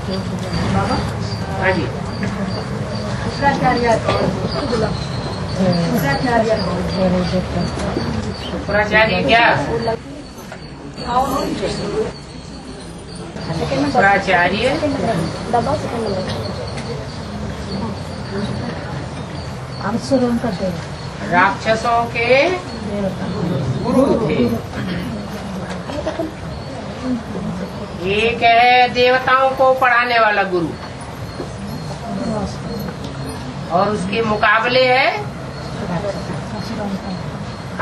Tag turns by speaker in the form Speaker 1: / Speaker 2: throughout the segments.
Speaker 1: हाँ जी। शुक्राचार्य क्या? शुक्राचार्य राक्षसों के गुरु थे। एक है देवताओं को पढ़ाने वाला गुरु, और उसके मुकाबले है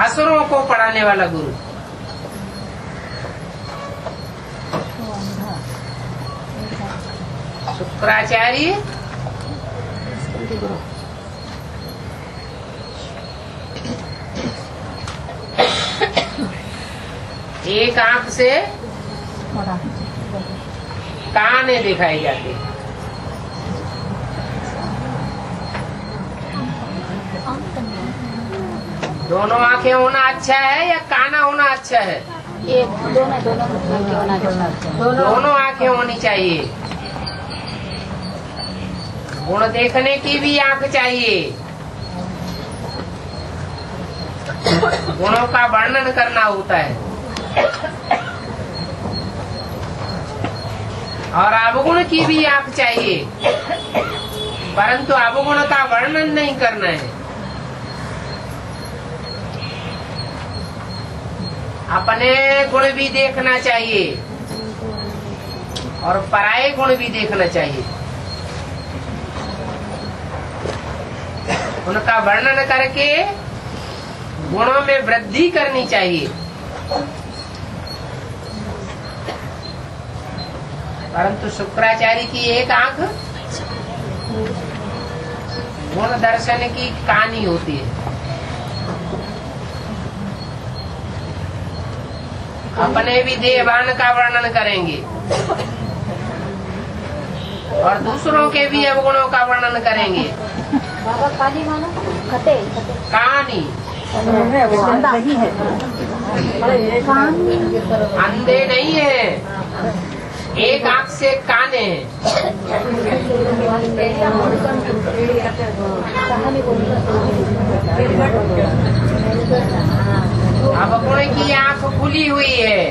Speaker 1: असुरों को पढ़ाने वाला गुरु। शुक्राचार्य एक आंख से कान दिखाई जाते हैं। दोनों आंखें होना अच्छा है या काना होना अच्छा है? दोनों आंखें होनी चाहिए। गुण देखने की भी आंख चाहिए। गुणों का वर्णन करना होता है, और अवगुण की भी आंख चाहिए, परंतु अवगुण का वर्णन नहीं करना है। अपने गुण भी देखना चाहिए और पराये गुण भी देखना चाहिए। उनका वर्णन करके गुणों में वृद्धि करनी चाहिए। परंतु शुक्राचार्य की एक आंख गुण दर्शन की कहानी होती है। अपने भी देहभान का वर्णन करेंगे और दूसरों के भी अवगुणों का वर्णन करेंगे। कहानी अंधे नहीं है, एक आंख से काने हैं। अब गुण की आंख खुली हुई है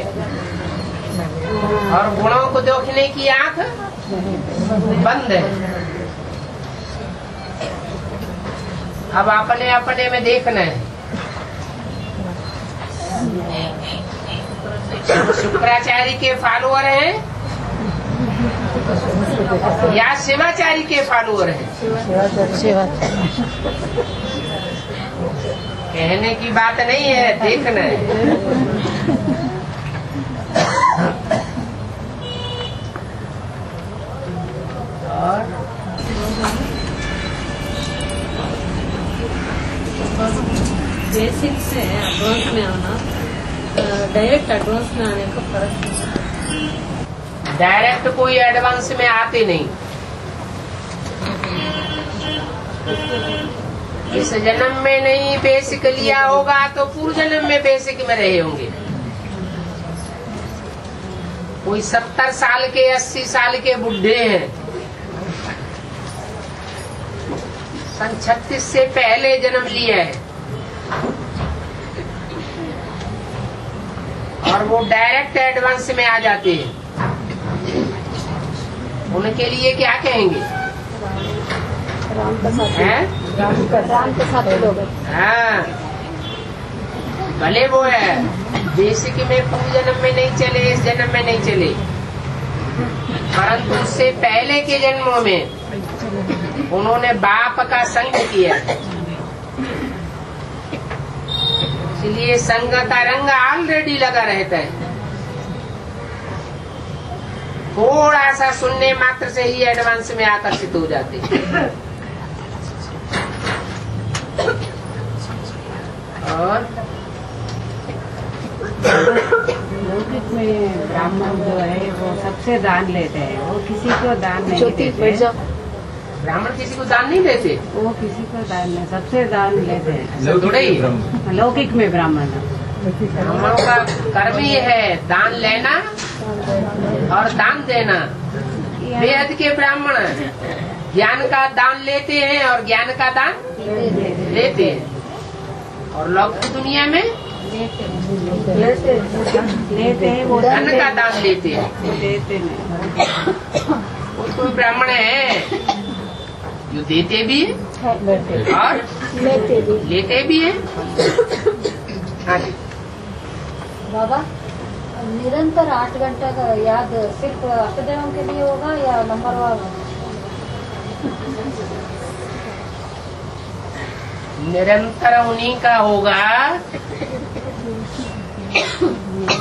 Speaker 1: और गुणों को देखने की आंख बंद है। अब अपने अपने में देखना है। शुक्राचार्य के फॉलोअर हैं या शिवाचार्य के फॉलोअर हैं? कहने की बात नहीं है, देखना है। और
Speaker 2: बेसिक से एडवांस में आना, डायरेक्ट एडवांस में आने का फर्क है।
Speaker 1: डायरेक्ट कोई एडवांस में आते नहीं। इस जन्म में नहीं बेसिक लिया होगा तो पूर्व जन्म में बेसिक में रहे होंगे। कोई 70 साल के 80 साल के बुढ़े हैं, सन 36 से पहले जन्म लिया है और वो डायरेक्ट एडवांस में आ जाते हैं। उनके लिए क्या कहेंगे?
Speaker 3: राम के साथ लोग।
Speaker 1: हाँ, भले वो है बेसिक में पूर्व जन्म में नहीं चले, इस जन्म में नहीं चले, परंतु उससे पहले के जन्मों में उन्होंने बाप का संग किया, इसलिए संग का रंग ऑलरेडी लगा रहता है। थोड़ा सा सुनने मात्र से ही एडवांस में आकर्षित हो जाते हैं। और
Speaker 2: लौकिक में ब्राह्मण जो है वो सबसे दान लेते हैं, वो किसी को दान नहीं देते।
Speaker 1: ब्राह्मण किसी को दान नहीं देते,
Speaker 2: वो किसी को दान नहीं, सबसे दान लेते हैं।
Speaker 1: थोड़ा ही
Speaker 2: लौकिक में ब्राह्मण
Speaker 1: ब्राह्मणों का कर्म ये है दान लेना और दान देना।
Speaker 2: ये
Speaker 1: वेद के ब्राह्मण ज्ञान का दान लेते हैं और ज्ञान का दान लेते हैं, और लौकिक दुनिया में
Speaker 2: लेते हैं वो
Speaker 1: धन का दान लेते हैं।
Speaker 2: देते नहीं।
Speaker 1: कोई ब्राह्मण है जो देते भी है और लेते भी है। हाँ जी।
Speaker 3: बाबा, निरंतर 8 घंटे का याद सिर्फ अष्टदेवों के लिए होगा या नंबरवार?
Speaker 1: निरंतर उन्हीं का होगा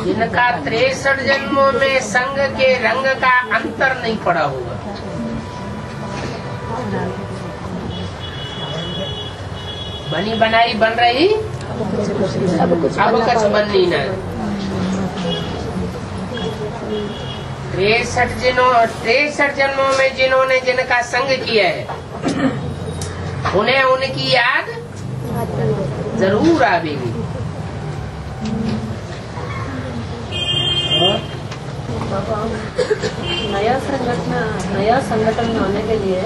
Speaker 1: जिनका 63 जन्मों में संग के रंग का अंतर नहीं पड़ा होगा। बनी बनाई बन रही अब कुछ बननी ना। 63 जन्मों में जिन्होंने जिनका संग किया है उन्हें उनकी याद जरूर आवेगी।
Speaker 4: नया संगठन में आने के लिए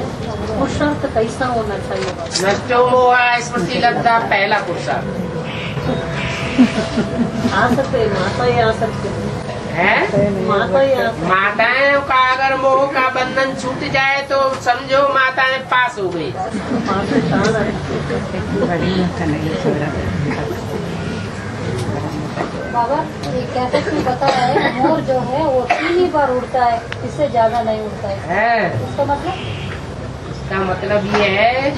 Speaker 4: वो शर्त कैसा होना चाहिए?
Speaker 1: नष्टो मोहा स्मृति लब्धा पहला पुरुषार्थ
Speaker 4: आ सकते माता ही आ सकते
Speaker 1: है।
Speaker 4: माता ही आ
Speaker 1: माताएं का अगर मोह का बंधन छूट जाए तो समझो माताएं पास हो गई।
Speaker 3: बाबा, ये कैसेट में बताया है मोर जो है वो 3 ही बार उड़ता है, इससे ज्यादा नहीं उड़ता है। इसका मतलब?
Speaker 1: इसका मतलब ये है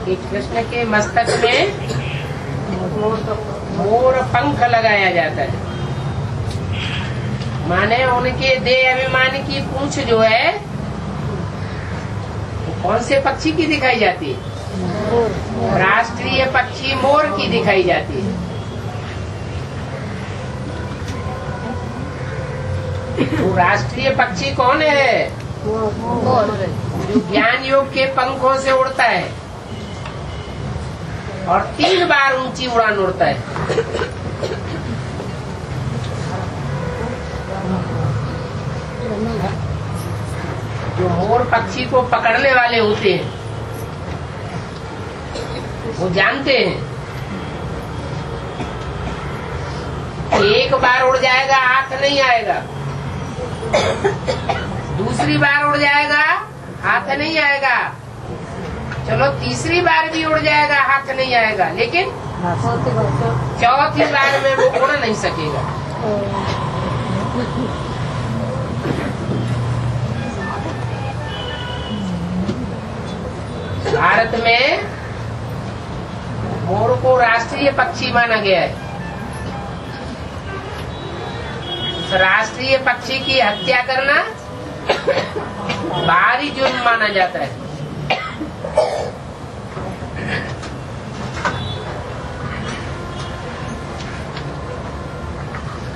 Speaker 1: कि कृष्ण के मस्तक में मोर पंख लगाया जाता है, माने उनके देह अभिमान की पूंछ जो है वो कौन से पक्षी की दिखाई जाती है? राष्ट्रीय पक्षी मोर की दिखाई जाती है। वो राष्ट्रीय पक्षी कौन है? जो ज्ञान योग के पंखों से उड़ता है और 3 बार ऊंची उड़ान उड़ता है। जो मोर पक्षी को पकड़ने वाले होते हैं वो जानते हैं एक बार उड़ जाएगा हाथ नहीं आएगा, दूसरी बार उड़ जाएगा हाथ नहीं आएगा, चलो तीसरी बार भी उड़ जाएगा हाथ नहीं आएगा, लेकिन चौथी बार में वो उड़ नहीं सकेगा। भारत में मोर को राष्ट्रीय पक्षी माना गया है। उस राष्ट्रीय पक्षी की हत्या करना भारी जुर्म माना जाता है।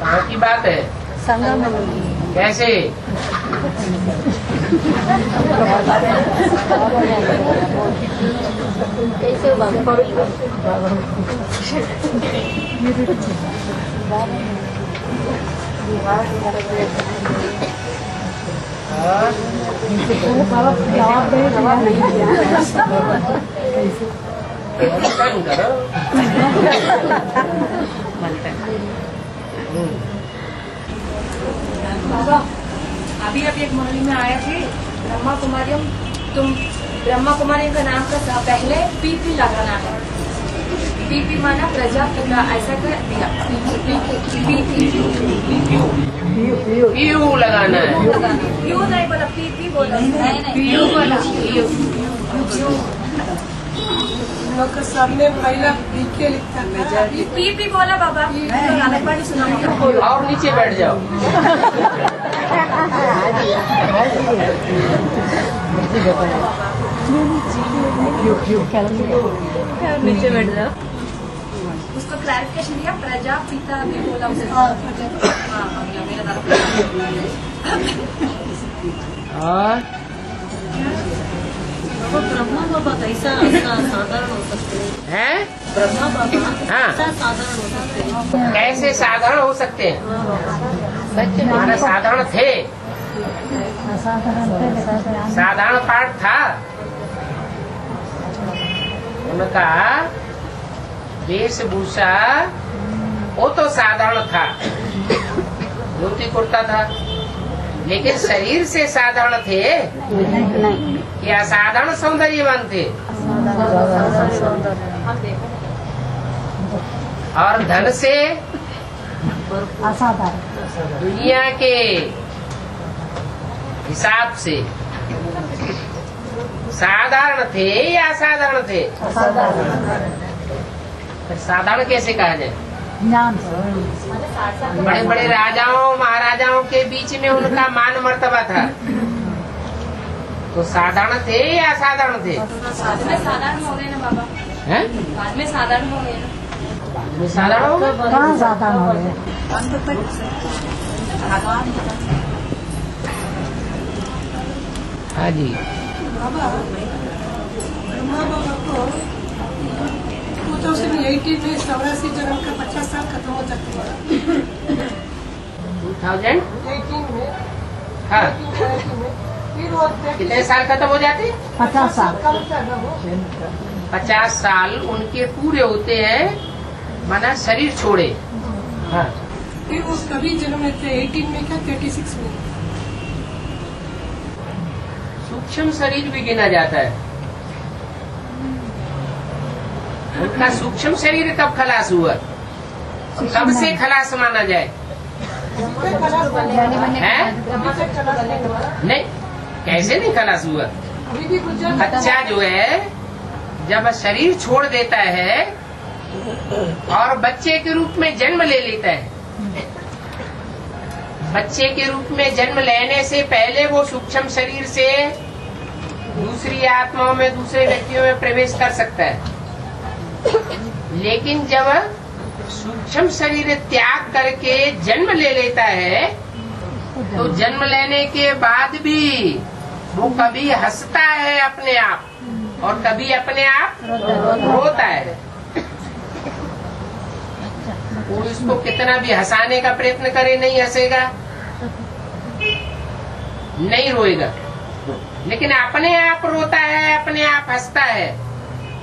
Speaker 1: कहाँ की बात है?
Speaker 3: संगम
Speaker 1: कैसे?
Speaker 3: कैसे बाबा?
Speaker 5: बाबा, अभी एक मोहल्ले में आया थे ब्रह्मा कुमारियों, तुम ब्रह्मा कुमारियों का नाम का पहले पीपी लगाना है। पीपी माना प्रजापिता, ऐसा कर दिया।
Speaker 1: पीयू लगाना है।
Speaker 5: पीयू नहीं बोला, पीपी बोला।
Speaker 3: पीयू बोला।
Speaker 6: सामने पहला पीके लिखता था।
Speaker 5: पीपी बोला बाबा। पानी सुनाओ।
Speaker 1: और नीचे बैठ जाओ।
Speaker 4: नीचे बैठ जाओ।
Speaker 5: उसको क्लैरिफिकेशन दिया, प्रजापिता भी बोला उसने। मेरा
Speaker 1: और
Speaker 4: ब्रह्मा बाबा कैसा साधारण हो सकते
Speaker 1: हैं?
Speaker 4: ब्रह्मा बाबा
Speaker 1: हाँ।
Speaker 4: कैसा साधारण हो सकते हैं?
Speaker 1: कैसे साधारण हो सकते हैं? हमारे साधारण थे, साधारण पाठ था उनका। वेशभूषा वो तो साधारण था, धोती कुर्ता था, लेकिन शरीर से साधारण थे या असाधारण सौंदर्यवान थे? और धन से दुनिया के हिसाब से साधारण थे या असाधारण थे? साधारण कैसे कहा जाए? बड़े बड़े राजाओं महाराजाओं के बीच में उनका मान मर्तबा था, तो साधारण थे या असाधारण थे?
Speaker 5: बाद में साधारण हो गए ना बाबा,
Speaker 1: हैं?
Speaker 5: बाद में साधारण हो गए ना।
Speaker 1: साधारण हो गए?
Speaker 3: कहाँ साधारण हो गए?
Speaker 1: हाँ जी।
Speaker 6: बाबा ब्रह्मा बाबा को 2018 में 84 जन्म का 50 साल खत्म हो जाते हैं।
Speaker 1: 2018
Speaker 6: में
Speaker 1: हाँ,
Speaker 6: 18 में फिर वो
Speaker 1: कितने साल खत्म हो जाते?
Speaker 3: 50 साल।
Speaker 6: कम से कम वो
Speaker 1: 50 साल उनके पूरे होते हैं, माना शरीर छोड़े। हाँ,
Speaker 6: फिर वो कभी जन्म लेते हैं 18 में क्या 36 में।
Speaker 1: सूक्ष्म शरीर भी गिना जाता है। उनका सूक्ष्म शरीर कब खलास हुआ? कब से खलास माना जाए? हैं? नहीं, कैसे नहीं खलास हुआ?
Speaker 6: अभी भी गुजरात
Speaker 1: बच्चा जो है जब शरीर छोड़ देता है और बच्चे के रूप में जन्म ले लेता है, बच्चे के रूप में जन्म लेने से पहले वो सूक्ष्म शरीर से दूसरी आत्माओं में, दूसरे व्यक्तियों में प्रवेश कर सकता है। लेकिन जब सूक्ष्म शरीर त्याग करके जन्म ले लेता है, तो जन्म लेने के बाद भी वो कभी हंसता है अपने आप और कभी अपने आप रोता है। वो इसको कितना भी हंसाने का प्रयत्न करे, नहीं हंसेगा, नहीं रोएगा, लेकिन अपने आप रोता है, अपने आप हंसता है।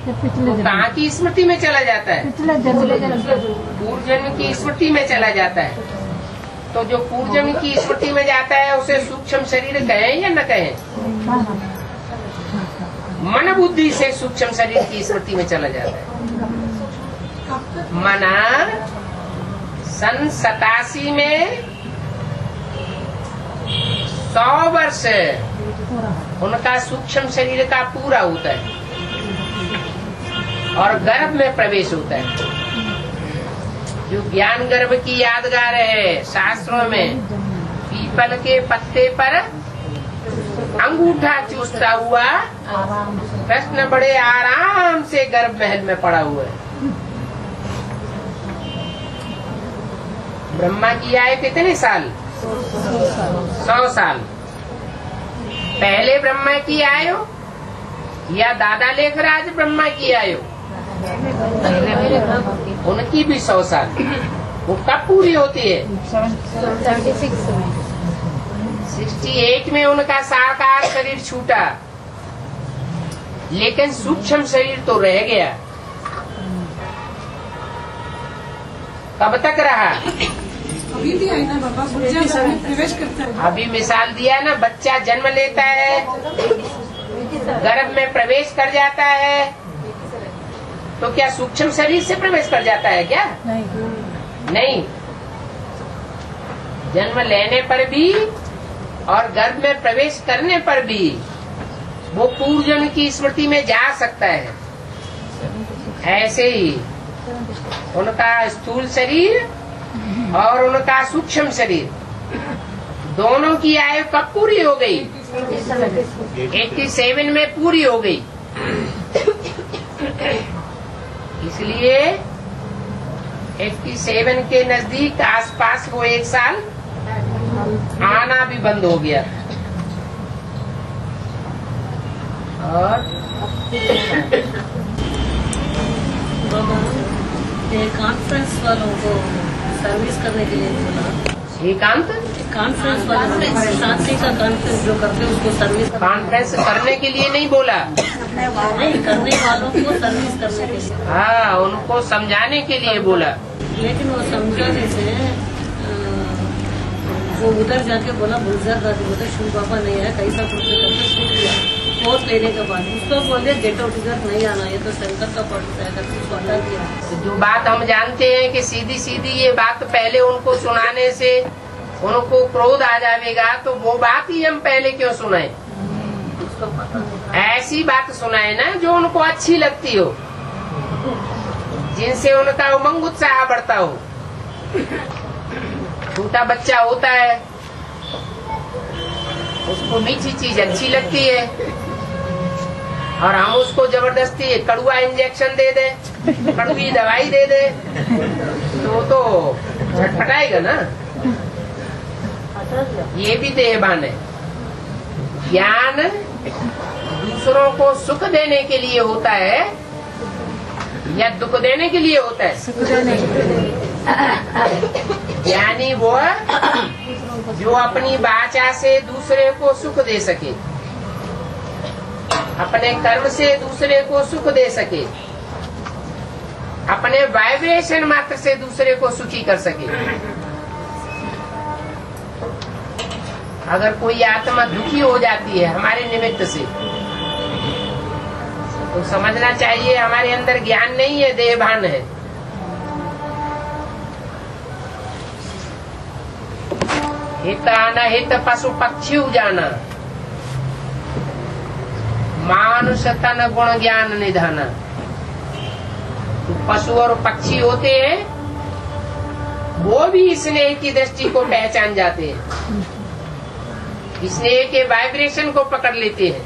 Speaker 1: तो कहाँ की स्मृति में चला जाता है? पूर्व जन्म की स्मृति में चला जाता है। तो जो पूर्व जन्म की स्मृति में जाता है उसे सूक्ष्म शरीर कहें या न कहें? मन बुद्धि से सूक्ष्म शरीर की स्मृति में चला जाता है। मना सन 87 में 100 वर्ष उनका सूक्ष्म शरीर का पूरा होता है और गर्भ में प्रवेश होता है। जो ज्ञान गर्भ की यादगार है शास्त्रों में, पीपल के पत्ते पर अंगूठा चूसता हुआ कृष्ण बड़े आराम से गर्भ महल में पड़ा हुआ है। ब्रह्मा की आयु कितने साल? 100 साल। पहले ब्रह्मा की आयु या दादा लेखराज ब्रह्मा की आयु? उनकी भी 100 साल। वो कब पूरी होती है? 68 में उनका साकार शरीर छूटा, लेकिन सूक्ष्म शरीर तो रह गया। कब तक रहा?
Speaker 6: अभी भी है ना बाबा, गुजरात में प्रवेश करता है।
Speaker 1: अभी मिसाल दिया ना, बच्चा जन्म लेता है, गर्भ में प्रवेश कर जाता है, तो क्या सूक्ष्म शरीर से प्रवेश कर जाता है क्या? नहीं। जन्म लेने पर भी और गर्भ में प्रवेश करने पर भी वो पूर्व जन्म की स्मृति में जा सकता है। ऐसे ही उनका स्थूल शरीर और उनका सूक्ष्म शरीर दोनों की आयु कब पूरी हो गई? 87 में पूरी हो गई। इसलिए 87 के नजदीक आसपास वो 1 साल आना भी बंद हो गया। और
Speaker 4: कॉन्फ्रेंस वालों को सर्विस करने के लिए बोला,
Speaker 1: एकांत
Speaker 4: कॉन्फ्रेंस शांति का कॉन्फ्रेंस जो करते हैं उसको सर्विस
Speaker 1: कॉन्फ्रेंस करने के लिए नहीं बोला,
Speaker 4: नहीं करने वालों को सर्विस करने के लिए।
Speaker 1: हाँ, उनको समझाने के लिए बोला।
Speaker 4: लेकिन वो समझाने से वो उधर जाके बोला बुलजार दादी बोला शिव बाबा नहीं है, कैसा कुछ करके छूट गया। वोट लेने के बाद उसको बोले गेट आउट इधर नहीं आना, ये तो सेंटर का पॉलिसी है करके उसको हटा दिया।
Speaker 1: जो बात हम जानते हैं कि सीधी सीधी ये बात पहले उनको सुनाने से उनको क्रोध आ जाएगा, तो वो बात ही हम पहले क्यों सुनाए?
Speaker 4: उसको पता
Speaker 1: ऐसी बात सुनाए ना जो उनको अच्छी लगती हो, जिनसे उनका उमंग उत्साह बढ़ता हो। छोटा बच्चा होता है, उसको मीठी चीज अच्छी लगती है, और हम उसको जबरदस्ती कड़ुआ इंजेक्शन दे दे, कड़वी दवाई दे दे, तो झटपटाएगा ना। ये भी देहभान है। ज्ञान दूसरों को सुख देने के लिए होता है या दुख देने के लिए होता है? ज्ञानी वो जो अपनी वाचा से दूसरे को सुख दे सके, अपने कर्म से दूसरे को सुख दे सके, अपने वाइब्रेशन मात्र से दूसरे को सुखी कर सके। अगर कोई आत्मा दुखी हो जाती है हमारे निमित्त से, तो समझना चाहिए हमारे अंदर ज्ञान नहीं है, देहभान है। हित अनहित पशु पक्षी जाना, मानुष तन गुण ज्ञान निधाना। तो पशु और पक्षी होते हैं, वो भी स्नेह की दृष्टि को पहचान जाते हैं, स्नेह के वाइब्रेशन को पकड़ लेते हैं।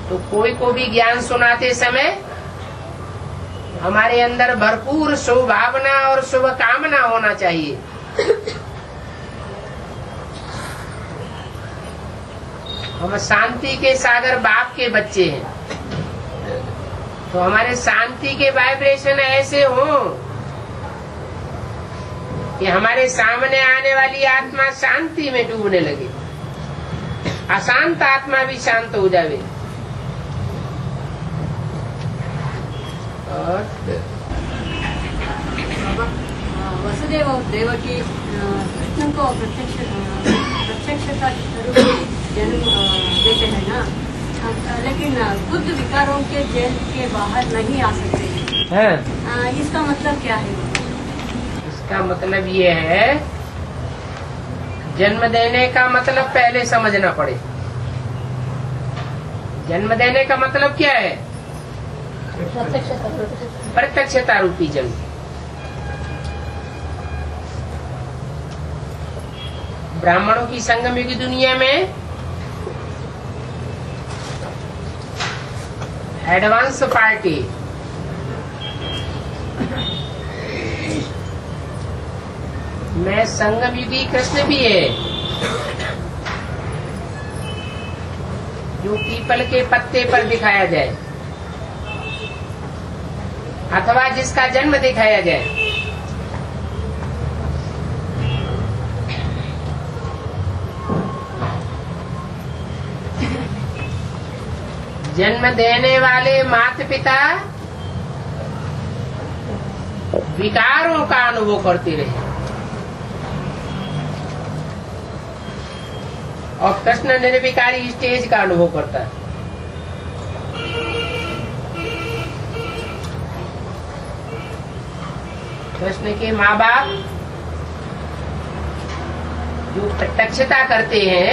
Speaker 1: तो कोई को भी ज्ञान सुनाते समय हमारे अंदर भरपूर शुभ भावना और शुभ कामना होना चाहिए। हम शांति के सागर बाप के बच्चे हैं, तो हमारे शांति के वाइब्रेशन ऐसे हों कि हमारे सामने आने वाली आत्मा शांति में डूबने लगे, अशांत आत्मा भी शांत हो जावे। और
Speaker 4: वसुदेव और देवकी कृष्ण को प्रत्यक्षता जन्म देते हैं ना, लेकिन बुद्ध विकारों के जेल के बाहर नहीं आ सकते हैं। इसका मतलब क्या है?
Speaker 1: इसका मतलब ये है, जन्म देने का मतलब पहले समझना पड़े। जन्म देने का मतलब क्या है? प्रत्यक्षता रूपी जन्म। ब्राह्मणों की संगम युगी दुनिया में एडवांस पार्टी में संगम युगी कृष्ण भी है, जो पीपल के पत्ते पर दिखाया जाए अथवा जिसका जन्म दिखाया जाए। जन्म देने वाले माता पिता विकारों का अनुभव करते रहे, और कृष्ण निर्विकारी स्टेज का अनुभव करता है। कृष्ण के माँ बाप जो प्रत्यक्षता करते हैं,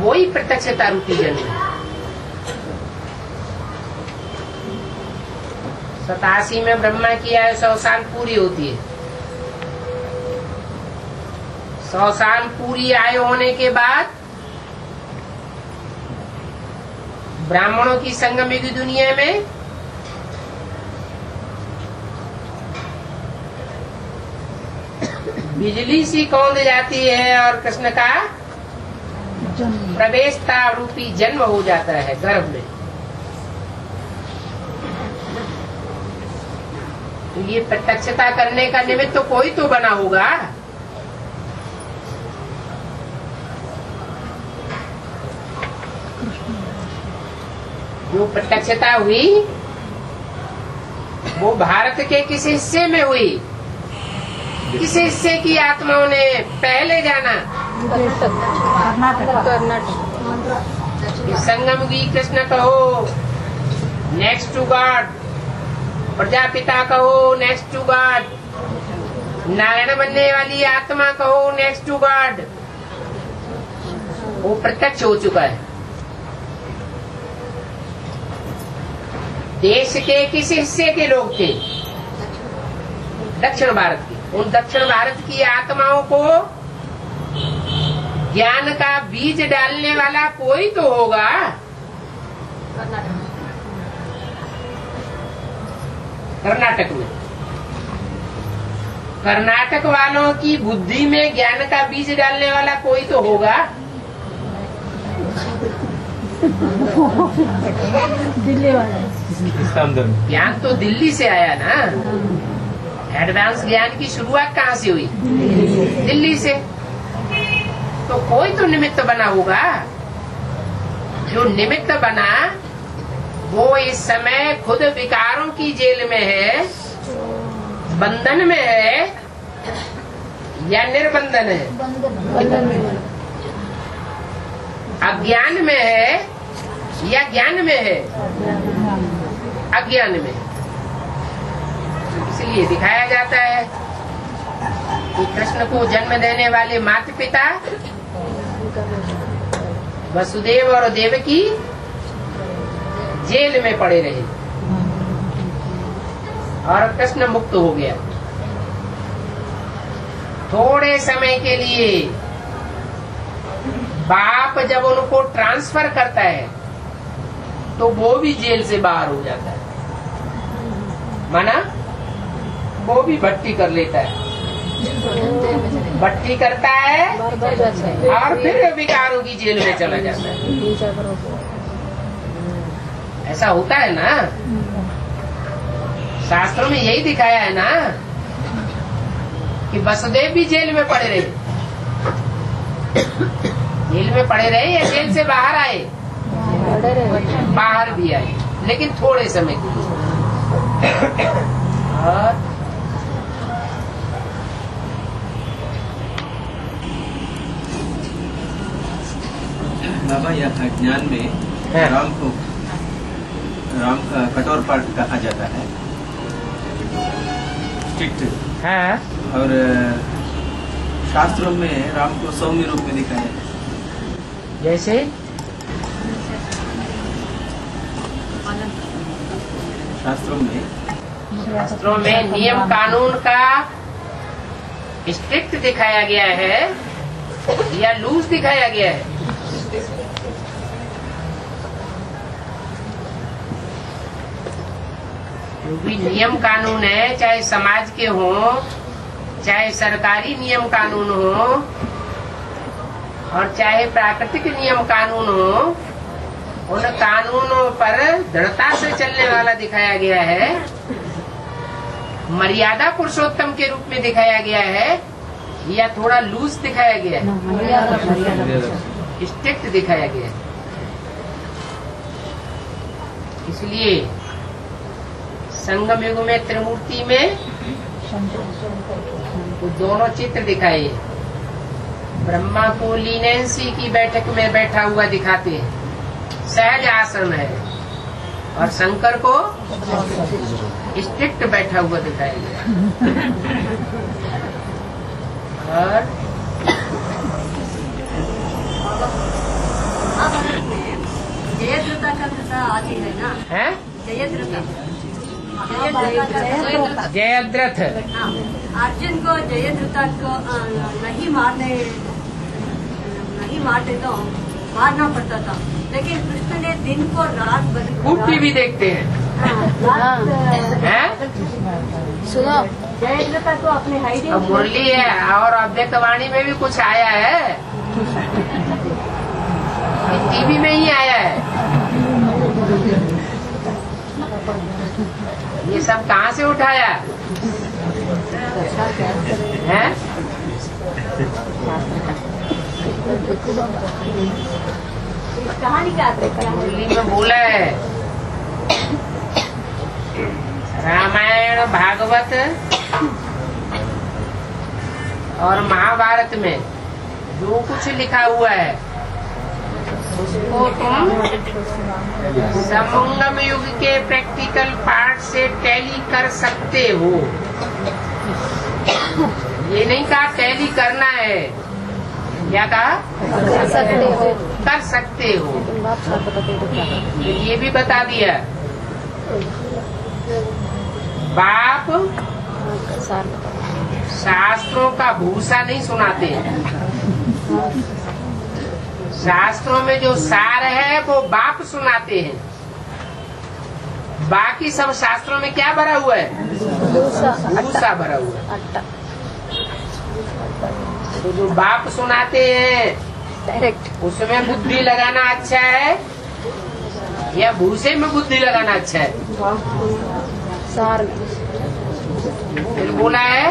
Speaker 1: वो ही प्रत्यक्षता रूपी जन्म है। 87 में ब्रह्मा की आयु 100 साल पूरी होती है। 100 साल पूरी आयु होने के बाद ब्राह्मणों की संगम युगी दुनिया में बिजली सी कौंध जाती है और कृष्ण का प्रवेशता रूपी जन्म हो जाता है गर्भ में। तो ये प्रत्यक्षता करने का निमित्त तो कोई तो बना होगा। जो प्रत्यक्षता हुई वो भारत के किस हिस्से में हुई, किस हिस्से की आत्माओं ने पहले जाना? संगम की कृष्ण कहो नेक्स्ट टू गॉड, प्रजापिता कहो नेक्स्ट टू गॉड, नारायण बनने वाली आत्मा कहो नेक्स्ट टू गॉड, वो प्रत्यक्ष हो चुका है। देश के किस हिस्से के लोग थे? दक्षिण भारत के। उन दक्षिण भारत की आत्माओं को ज्ञान का बीज डालने वाला कोई तो होगा। कर्नाटक में, कर्नाटक वालों की बुद्धि में ज्ञान का बीज डालने वाला कोई तो होगा।
Speaker 3: दिल्ली वाले
Speaker 1: ज्ञान तो दिल्ली से आया ना। एडवांस ज्ञान की शुरुआत कहाँ से हुई? दिल्ली से। तो कोई तो निमित्त बना होगा। जो निमित्त बना वो इस समय खुद विकारों की जेल में है, बंधन में है या निर्बंधन है? अज्ञान में है या ज्ञान में है? अज्ञान में। इसलिए दिखाया जाता है कि कृष्ण को जन्म देने वाले माता पिता वसुदेव और देवकी जेल में पड़े रहे और कृष्ण मुक्त हो गया। थोड़े समय के लिए बाप जब उनको ट्रांसफर करता है तो वो भी जेल से बाहर हो जाता है, माना वो भी भट्टी कर लेता है, भट्टी करता है और फिर विकारों की जेल में चला जाता है। ऐसा होता है ना, शास्त्रों में यही दिखाया है ना कि वसुदेव भी जेल में पड़े रहे। जेल में पड़े रहे या जेल से बाहर आए? बाहर भी आए, लेकिन थोड़े समय के लिए। और
Speaker 7: बाबा यह अज्ञान में राम का कठोर पाठ कहा जाता है, स्ट्रिक्ट
Speaker 1: हाँ।
Speaker 7: और शास्त्रों में राम को सौम्य रूप में दिखाया है।
Speaker 1: जैसे शास्त्रों में नियम कानून का स्ट्रिक्ट दिखाया गया है या लूज दिखाया गया है? क्योंकि नियम कानून है, चाहे समाज के हो चाहे सरकारी नियम कानून हो और चाहे प्राकृतिक नियम कानून हो, उन कानूनों पर दृढ़ता से चलने वाला दिखाया गया है। मर्यादा पुरुषोत्तम के रूप में दिखाया गया है या थोड़ा लूज दिखाया गया है? स्ट्रिक्ट दिखाया गया है। इसलिए संगम युग में त्रिमूर्ति में तो दोनों चित्र दिखाए। ब्रह्मा को लीनेंसी की बैठक में बैठा हुआ दिखाते हैं, सहज आसन है, और शंकर को स्ट्रिक्ट बैठा हुआ दिखाया गया। और
Speaker 4: जयद्रथा का कथा आती है ना,
Speaker 1: है
Speaker 4: जयद्रथा
Speaker 1: जयद्रथ।
Speaker 4: हाँ, अर्जुन को जयद्रथा को नहीं मारते तो मारना पड़ता था, लेकिन कृष्ण ने दिन को रात
Speaker 1: खूब टीवी देखते हैं।
Speaker 3: सुनो,
Speaker 4: जयद्रथा तो अपने हाइडिंग
Speaker 1: मुरली है और अव्यक्तवाणी में भी कुछ आया है, टीवी में ही आया है। ये सब कहाँ से उठाया? हैं?
Speaker 4: कहानी क्या है?
Speaker 1: हिंदी में बोला है रामायण भागवत और महाभारत में जो कुछ लिखा हुआ है उसको तुम समंगम युग के प्रैक्टिकल पार्ट से टैली कर सकते हो। ये नहीं कहा टैली करना है, क्या कहा?
Speaker 3: कर सकते हो।
Speaker 1: कर सकते हो। फिर ये भी बता दिया बाप शास्त्रों का भूसा नहीं सुनाते हैं। शास्त्रों में जो सार है वो बाप सुनाते हैं। बाकी सब शास्त्रों में क्या भरा हुआ है? भूसा भरा हुआ है। तो जो बाप सुनाते हैं
Speaker 3: डायरेक्ट
Speaker 1: उसमें बुद्धि लगाना अच्छा है या भूसे में बुद्धि लगाना अच्छा है?
Speaker 3: सार
Speaker 1: फिर बोला है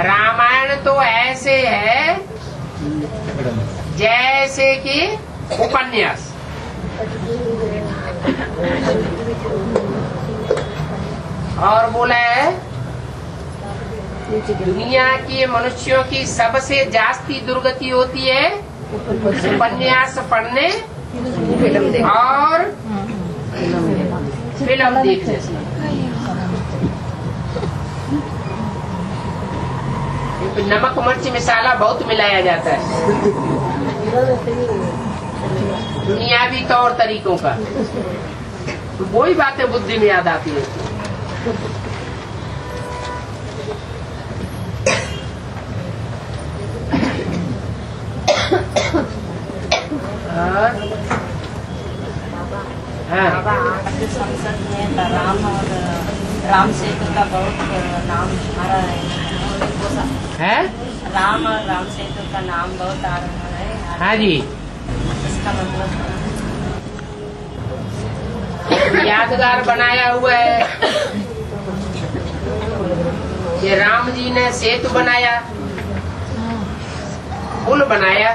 Speaker 1: रामायण तो ऐसे है जैसे कि उपन्यास। और बोला है दुनिया के मनुष्यों की सबसे जास्ती दुर्गति होती है उपन्यास पढ़ने और फिल्म देखने से। नमक मिर्च मसाला बहुत मिलाया जाता है दुनियावी तौर तरीकों का, तो वही बातें बुद्धि में याद आती है।
Speaker 8: संसद में राम और राम सेतु का बहुत नाम आ रहा है। राम और राम सेतु का नाम बहुत आ रहा है।
Speaker 1: हाँ जी,
Speaker 8: इसका मतलब
Speaker 1: यादगार बनाया हुआ है कि राम जी ने सेतु बनाया, पुल बनाया,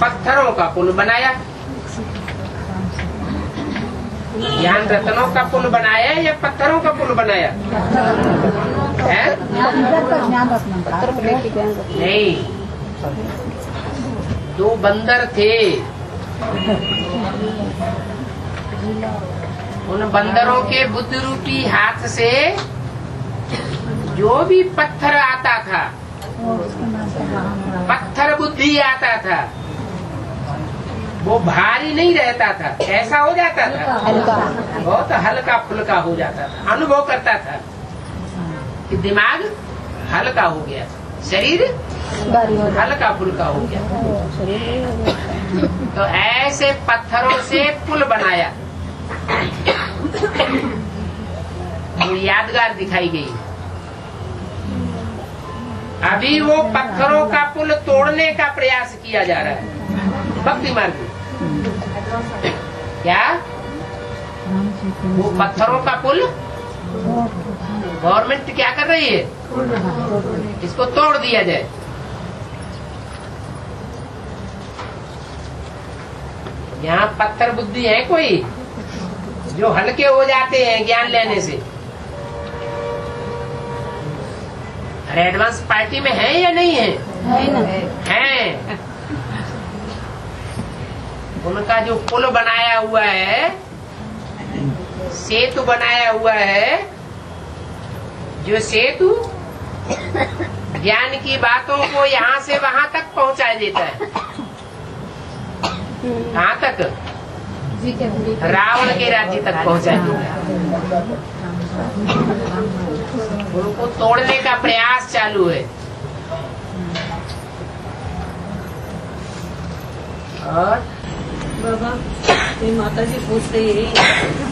Speaker 1: पत्थरों का पुल बनाया। ज्ञान रत्नों का पुल बनाया या पत्थरों का पुल बनाया है? नहीं, दो बंदर थे, उन बंदरों के बुद्ध रूपी हाथ से जो भी पत्थर आता था, पत्थर बुद्धि आता था, वो भारी नहीं रहता था, ऐसा हो जाता था, बहुत हल्का फुल्का हो जाता था। अनुभव करता था कि दिमाग हल्का हो गया, शरीर हल्का फुल्का हो गया। तो ऐसे पत्थरों से पुल बनाया, वो यादगार दिखाई गई। अभी वो पत्थरों का पुल तोड़ने का प्रयास किया जा रहा है भक्ति मार्ग। क्या वो पत्थरों का पुल गवर्नमेंट क्या कर रही है? इसको तोड़ दिया जाए। यहाँ पत्थर बुद्धि है कोई जो हल्के हो जाते हैं ज्ञान लेने से? अरे एडवांस पार्टी में है या नहीं है? है। उनका जो पुल बनाया हुआ है, सेतु बनाया हुआ है, जो सेतु ज्ञान की बातों को यहाँ से वहाँ तक पहुँचा देता है। कहाँ तक? रावण के राज्य तक पहुँचा देता है। उनको तोड़ने का प्रयास चालू है। और
Speaker 4: बाबा माता जी पूछते हैं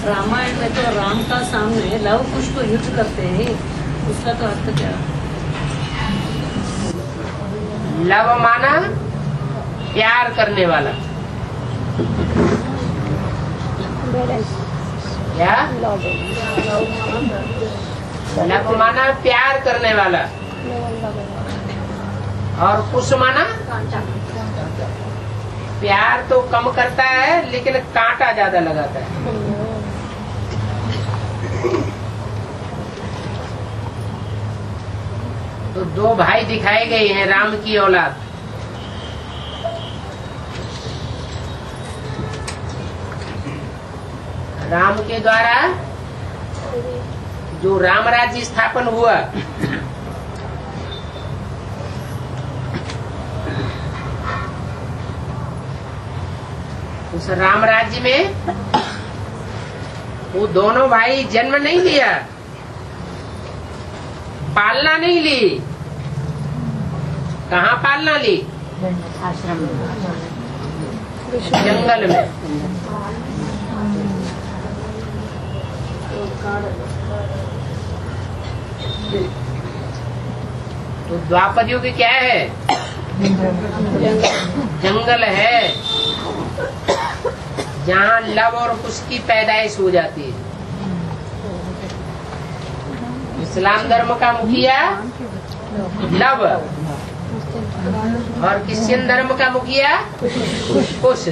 Speaker 4: रामायण में तो राम का सामने लव कुश को युद्ध करते हैं, उसका तो अर्थ क्या?
Speaker 1: लव माना प्यार करने वाला, क्या? लव माना प्यार करने वाला, और कुश माना प्यार तो कम करता है लेकिन कांटा ज्यादा लगाता है। तो दो भाई दिखाए गए हैं राम की औलाद। राम के द्वारा जो राम राज्य स्थापन हुआ, उस राम राज्य में वो दोनों भाई जन्म नहीं लिया, पालना नहीं ली। कहाँ पालना ली?
Speaker 2: आश्रम में,
Speaker 1: जंगल में। तो द्वापर युग क्या है? जंगल है जहाँ लव और कुश की पैदाइश हो जाती है। इस्लाम धर्म का मुखिया लव और क्रिश्चियन धर्म का मुखिया कुश।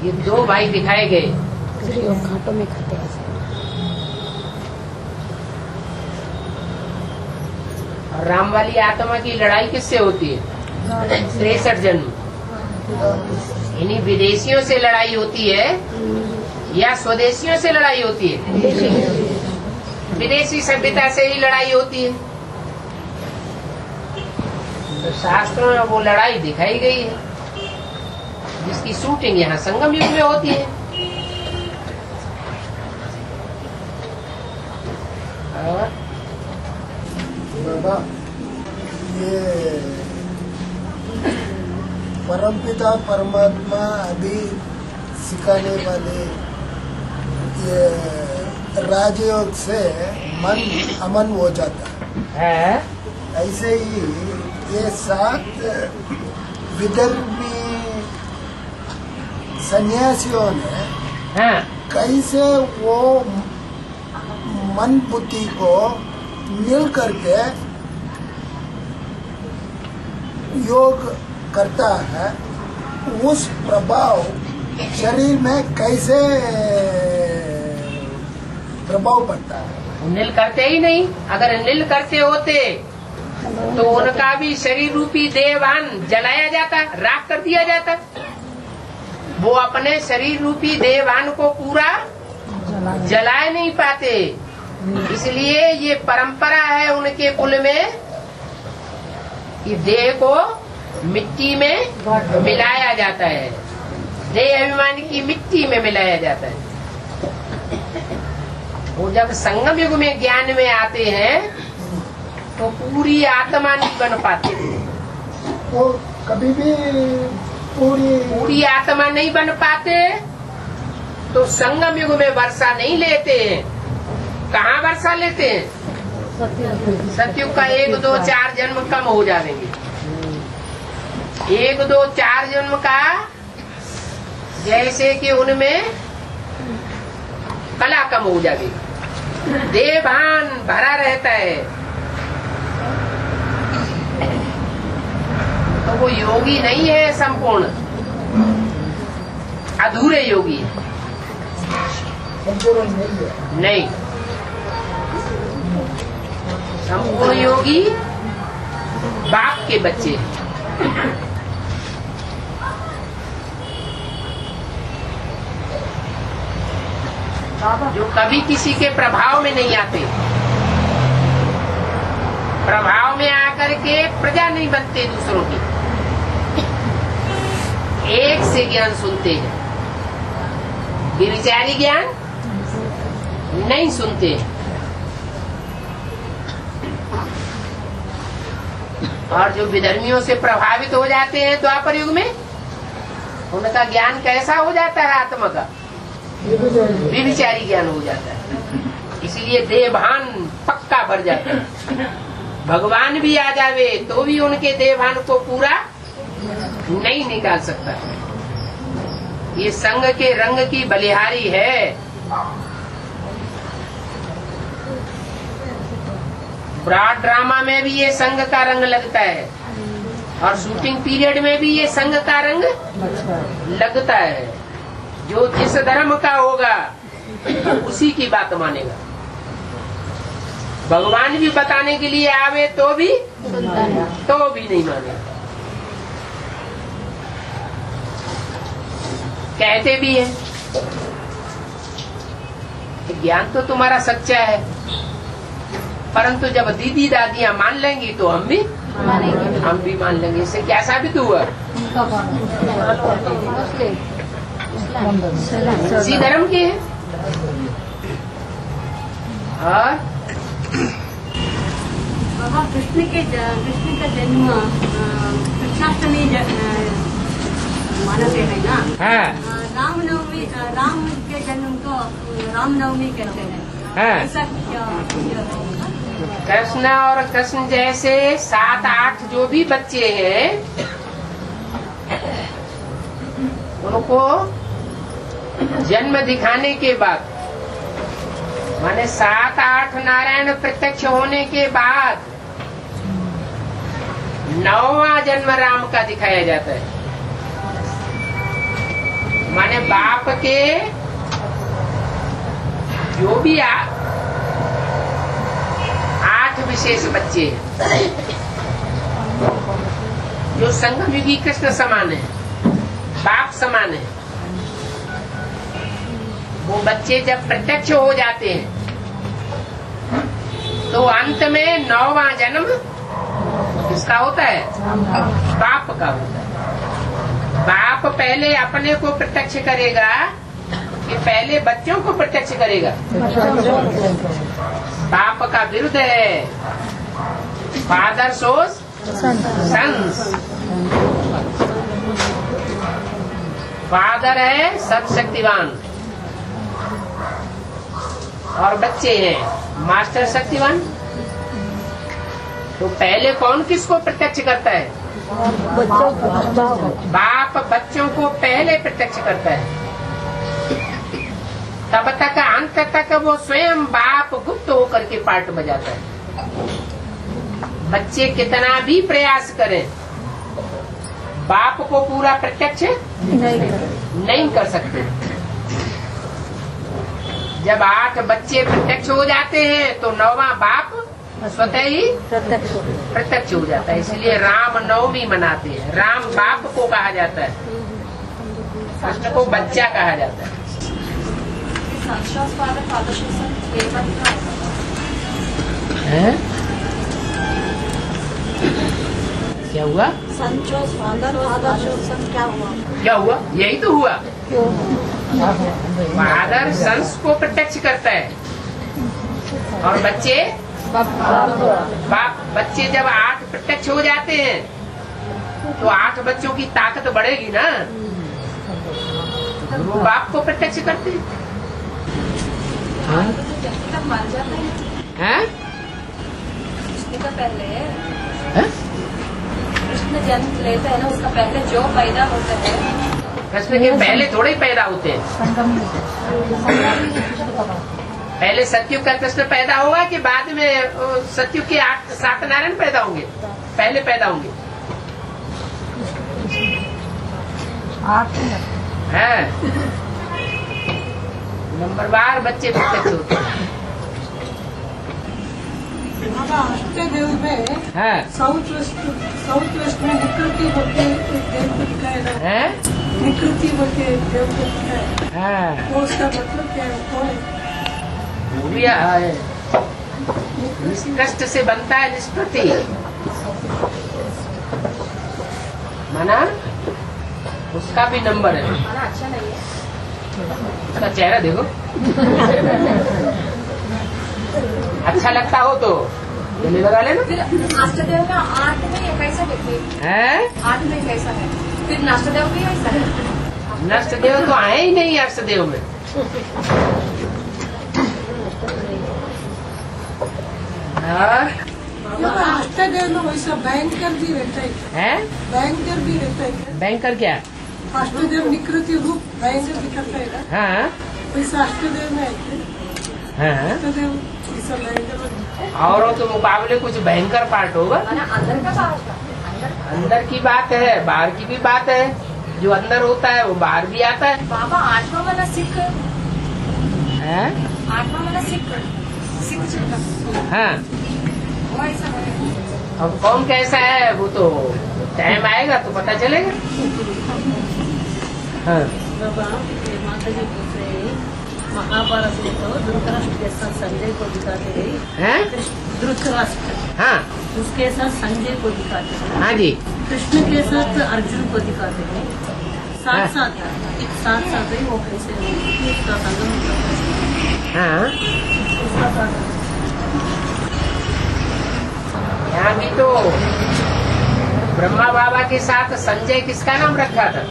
Speaker 1: ये दो भाई दिखाए गए।
Speaker 3: घाटों में खाते हैं।
Speaker 1: और राम वाली आत्मा की लड़ाई किससे होती है? 63 जन्म। इन्हीं विदेशियों से लड़ाई होती है या स्वदेशियों से लड़ाई होती है? विदेशी सभ्यता से ही लड़ाई होती है। तो शास्त्रों में वो लड़ाई दिखाई गई है जिसकी शूटिंग यहाँ संगम युग में होती है। और
Speaker 9: बाबा, ये परमपिता परमात्मा अभी सिखाने वाले ये राजयोग से मन अमन हो जाता है। ऐसे ही ये 7 विदर्भी सन्यासियों ने कैसे वो मन बुद्धि को मिल करके योग करता है, उस प्रभाव शरीर में कैसे प्रभाव पड़ता है?
Speaker 1: नील करते ही नहीं। अगर नील करते होते तो उनका भी शरीर रूपी देहवान जलाया जाता, राख कर दिया जाता। वो अपने शरीर रूपी देहवान को पूरा जला नहीं पाते। इसलिए ये परंपरा है उनके कुल में कि देह को मिट्टी में मिलाया जाता है, देह अभिमान की मिट्टी में मिलाया जाता है। वो जब संगम युग में ज्ञान में आते हैं तो पूरी आत्मा नहीं बन पाते।
Speaker 9: वो कभी भी
Speaker 1: पूरी आत्मा नहीं बन पाते तो संगम युग में वर्षा नहीं लेते। कहाँ वर्षा लेते हैं? सतयुग का 1, 2, 4 जन्म कम हो जाएंगे। 1, 2, 4 जन्म का जैसे कि उनमें कला कम हो जाएगी, देहभान भरा रहता है। तो वो योगी नहीं है, संपूर्ण अधूरे योगी नहीं। संपूर्ण योगी बाप के बच्चे। जो कभी किसी के प्रभाव में नहीं आते, प्रभाव में आकर के प्रजा नहीं बनते दूसरों की, एक से ज्ञान सुनते हैं, विचारी ज्ञान नहीं सुनते। और जो विधर्मियों से प्रभावित हो जाते हैं द्वापर युग में, उनका ज्ञान कैसा हो जाता है? आत्मा का विचारी ज्ञान हो जाता है। इसलिए देहभान पक्का भर जाता है। भगवान भी आ जावे तो भी उनके देहभान को पूरा नहीं निकाल सकता। ये संग के रंग की बलिहारी है। ब्रॉड ड्रामा में भी ये संग का रंग लगता है और शूटिंग पीरियड में भी ये संग का रंग लगता है। जो जिस धर्म का होगा उसी की बात मानेगा। भगवान भी बताने के लिए आवे तो भी नहीं मानेगा। कहते भी हैं ज्ञान तो तुम्हारा सच्चा है, परंतु जब दीदी दादियां मान लेंगी तो हम भी मान लेंगे। इससे क्या साबित हुआ? इसी धर्म के हैं। और
Speaker 4: बाबा कृष्ण का जन्म कृष्णाष्टमी मानते हैं ना। रामनवमी राम के जन्म को रामनवमी कहते हैं। ऐसा क्या?
Speaker 1: कृष्ण और कृष्ण जैसे 7-8 जो भी बच्चे हैं उनको जन्म दिखाने के बाद, माने 7-8 नारायण प्रत्यक्ष होने के बाद 9वां जन्म राम का दिखाया जाता है। माने बाप के जो भी 8 विशेष बच्चे जो संगम युगी कृष्ण समान है, बाप समान है, वो बच्चे जब प्रत्यक्ष हो जाते हैं तो अंत में 9वां जन्म किसका होता है? बाप का होता है। बाप पहले अपने को प्रत्यक्ष करेगा कि पहले बच्चों को प्रत्यक्ष करेगा? बाप का विरुद्ध है, फादर शोज सन्स। फादर है सर्वशक्तिवान और बच्चे हैं मास्टर शक्तिवान। तो पहले कौन किसको प्रत्यक्ष करता है? बाप बच्चों को पहले प्रत्यक्ष करता है। तब तक अंत तक वो स्वयं बाप गुप्त होकर के पार्ट बजाता है। बच्चे कितना भी प्रयास करें बाप को पूरा प्रत्यक्ष नहीं कर सकते। जब 8 बच्चे प्रत्यक्ष हो जाते हैं तो 9वां बाप स्वतः ही प्रत्यक्ष हो जाता है। इसलिए राम नवमी मनाते हैं। राम बाप को कहा जाता है, कृष्ण को बच्चा कहा जाता है। क्या हुआ? क्या हुआ? यही तो हुआ। फादर सन्स को प्रत्यक्ष करता है और बच्चे बाप। बच्चे जब 8 प्रत्यक्ष हो जाते हैं तो 8 बच्चों की ताकत बढ़ेगी ना, वो बाप को प्रत्यक्ष करते हैं।
Speaker 5: कृष्ण जन्म लेते हैं ना, उसका पहले जो पैदा होता है,
Speaker 1: कृष्ण के पहले थोड़े ही पैदा होते हैं। पहले सतयुग का कृष्ण पैदा होगा कि बाद में सतयुग के 7 नारायण पैदा होंगे? पहले पैदा होंगे। है नंबरवार बच्चे प्रत्यक्ष होते हैं।
Speaker 6: अष्टदेव में साउथ वेस्ट में निकृति बोलते देव को दिखाया है। निकृति बोलते देव को दिखाया है। वो उसका मतलब क्या है? कौन है?
Speaker 1: है निष्कृष्ट से बनता है निष्कृति। माना उसका भी नंबर है।
Speaker 5: अच्छा नहीं है।
Speaker 1: उसका चेहरा देखो। अच्छा लगता हो तो गले लगा लेना।
Speaker 5: फिर अष्टदेव का 8 में ये कैसा व्यक्ति है? 8 में कैसा है? फिर नष्टदेव भी ऐसा है?
Speaker 1: नष्टदेव तो आए ही नहीं अष्टदेव में।
Speaker 6: अष्टदेव में वैसा बैंकर भी रहता है। बैंकर भी रहता है।
Speaker 1: बैंकर क्या?
Speaker 6: अष्टदेव निकृति रूप बैंकर भी करता है।
Speaker 1: हाँ
Speaker 6: वैसा अष्टदेव में अष्टदेव ऐसा बैंकर
Speaker 1: औरों के मुकाबले कुछ भयंकर पार्ट होगा।
Speaker 5: अंदर का बाहर का
Speaker 1: अंदर की बात है, बाहर की भी बात है। जो अंदर होता है वो बाहर भी आता है।
Speaker 5: बाबा आठवां वाला सिख
Speaker 1: है?
Speaker 5: आठवां वाला सिख
Speaker 1: हाँ,
Speaker 5: वो ऐसा है।
Speaker 1: अब कौन कैसा है वो तो टाइम आएगा तो पता चलेगा। हाँ।
Speaker 8: बाबा माता जी पूछ रहे हैं, महाभारत में तो धृतराष्ट्र के साथ संजय को दिखाते हैं। धृतराष्ट्र,
Speaker 1: हाँ,
Speaker 8: उसके साथ संजय को दिखाते हैं।
Speaker 1: हाँ जी।
Speaker 8: कृष्ण के साथ अर्जुन को दिखाते हैं। साथ साथ ही वो कैसे उसका संगम होता है।
Speaker 1: हाँ,
Speaker 8: उसका साथ
Speaker 1: यहाँ भी तो ब्रह्मा बाबा के साथ संजय किसका नाम रखा था?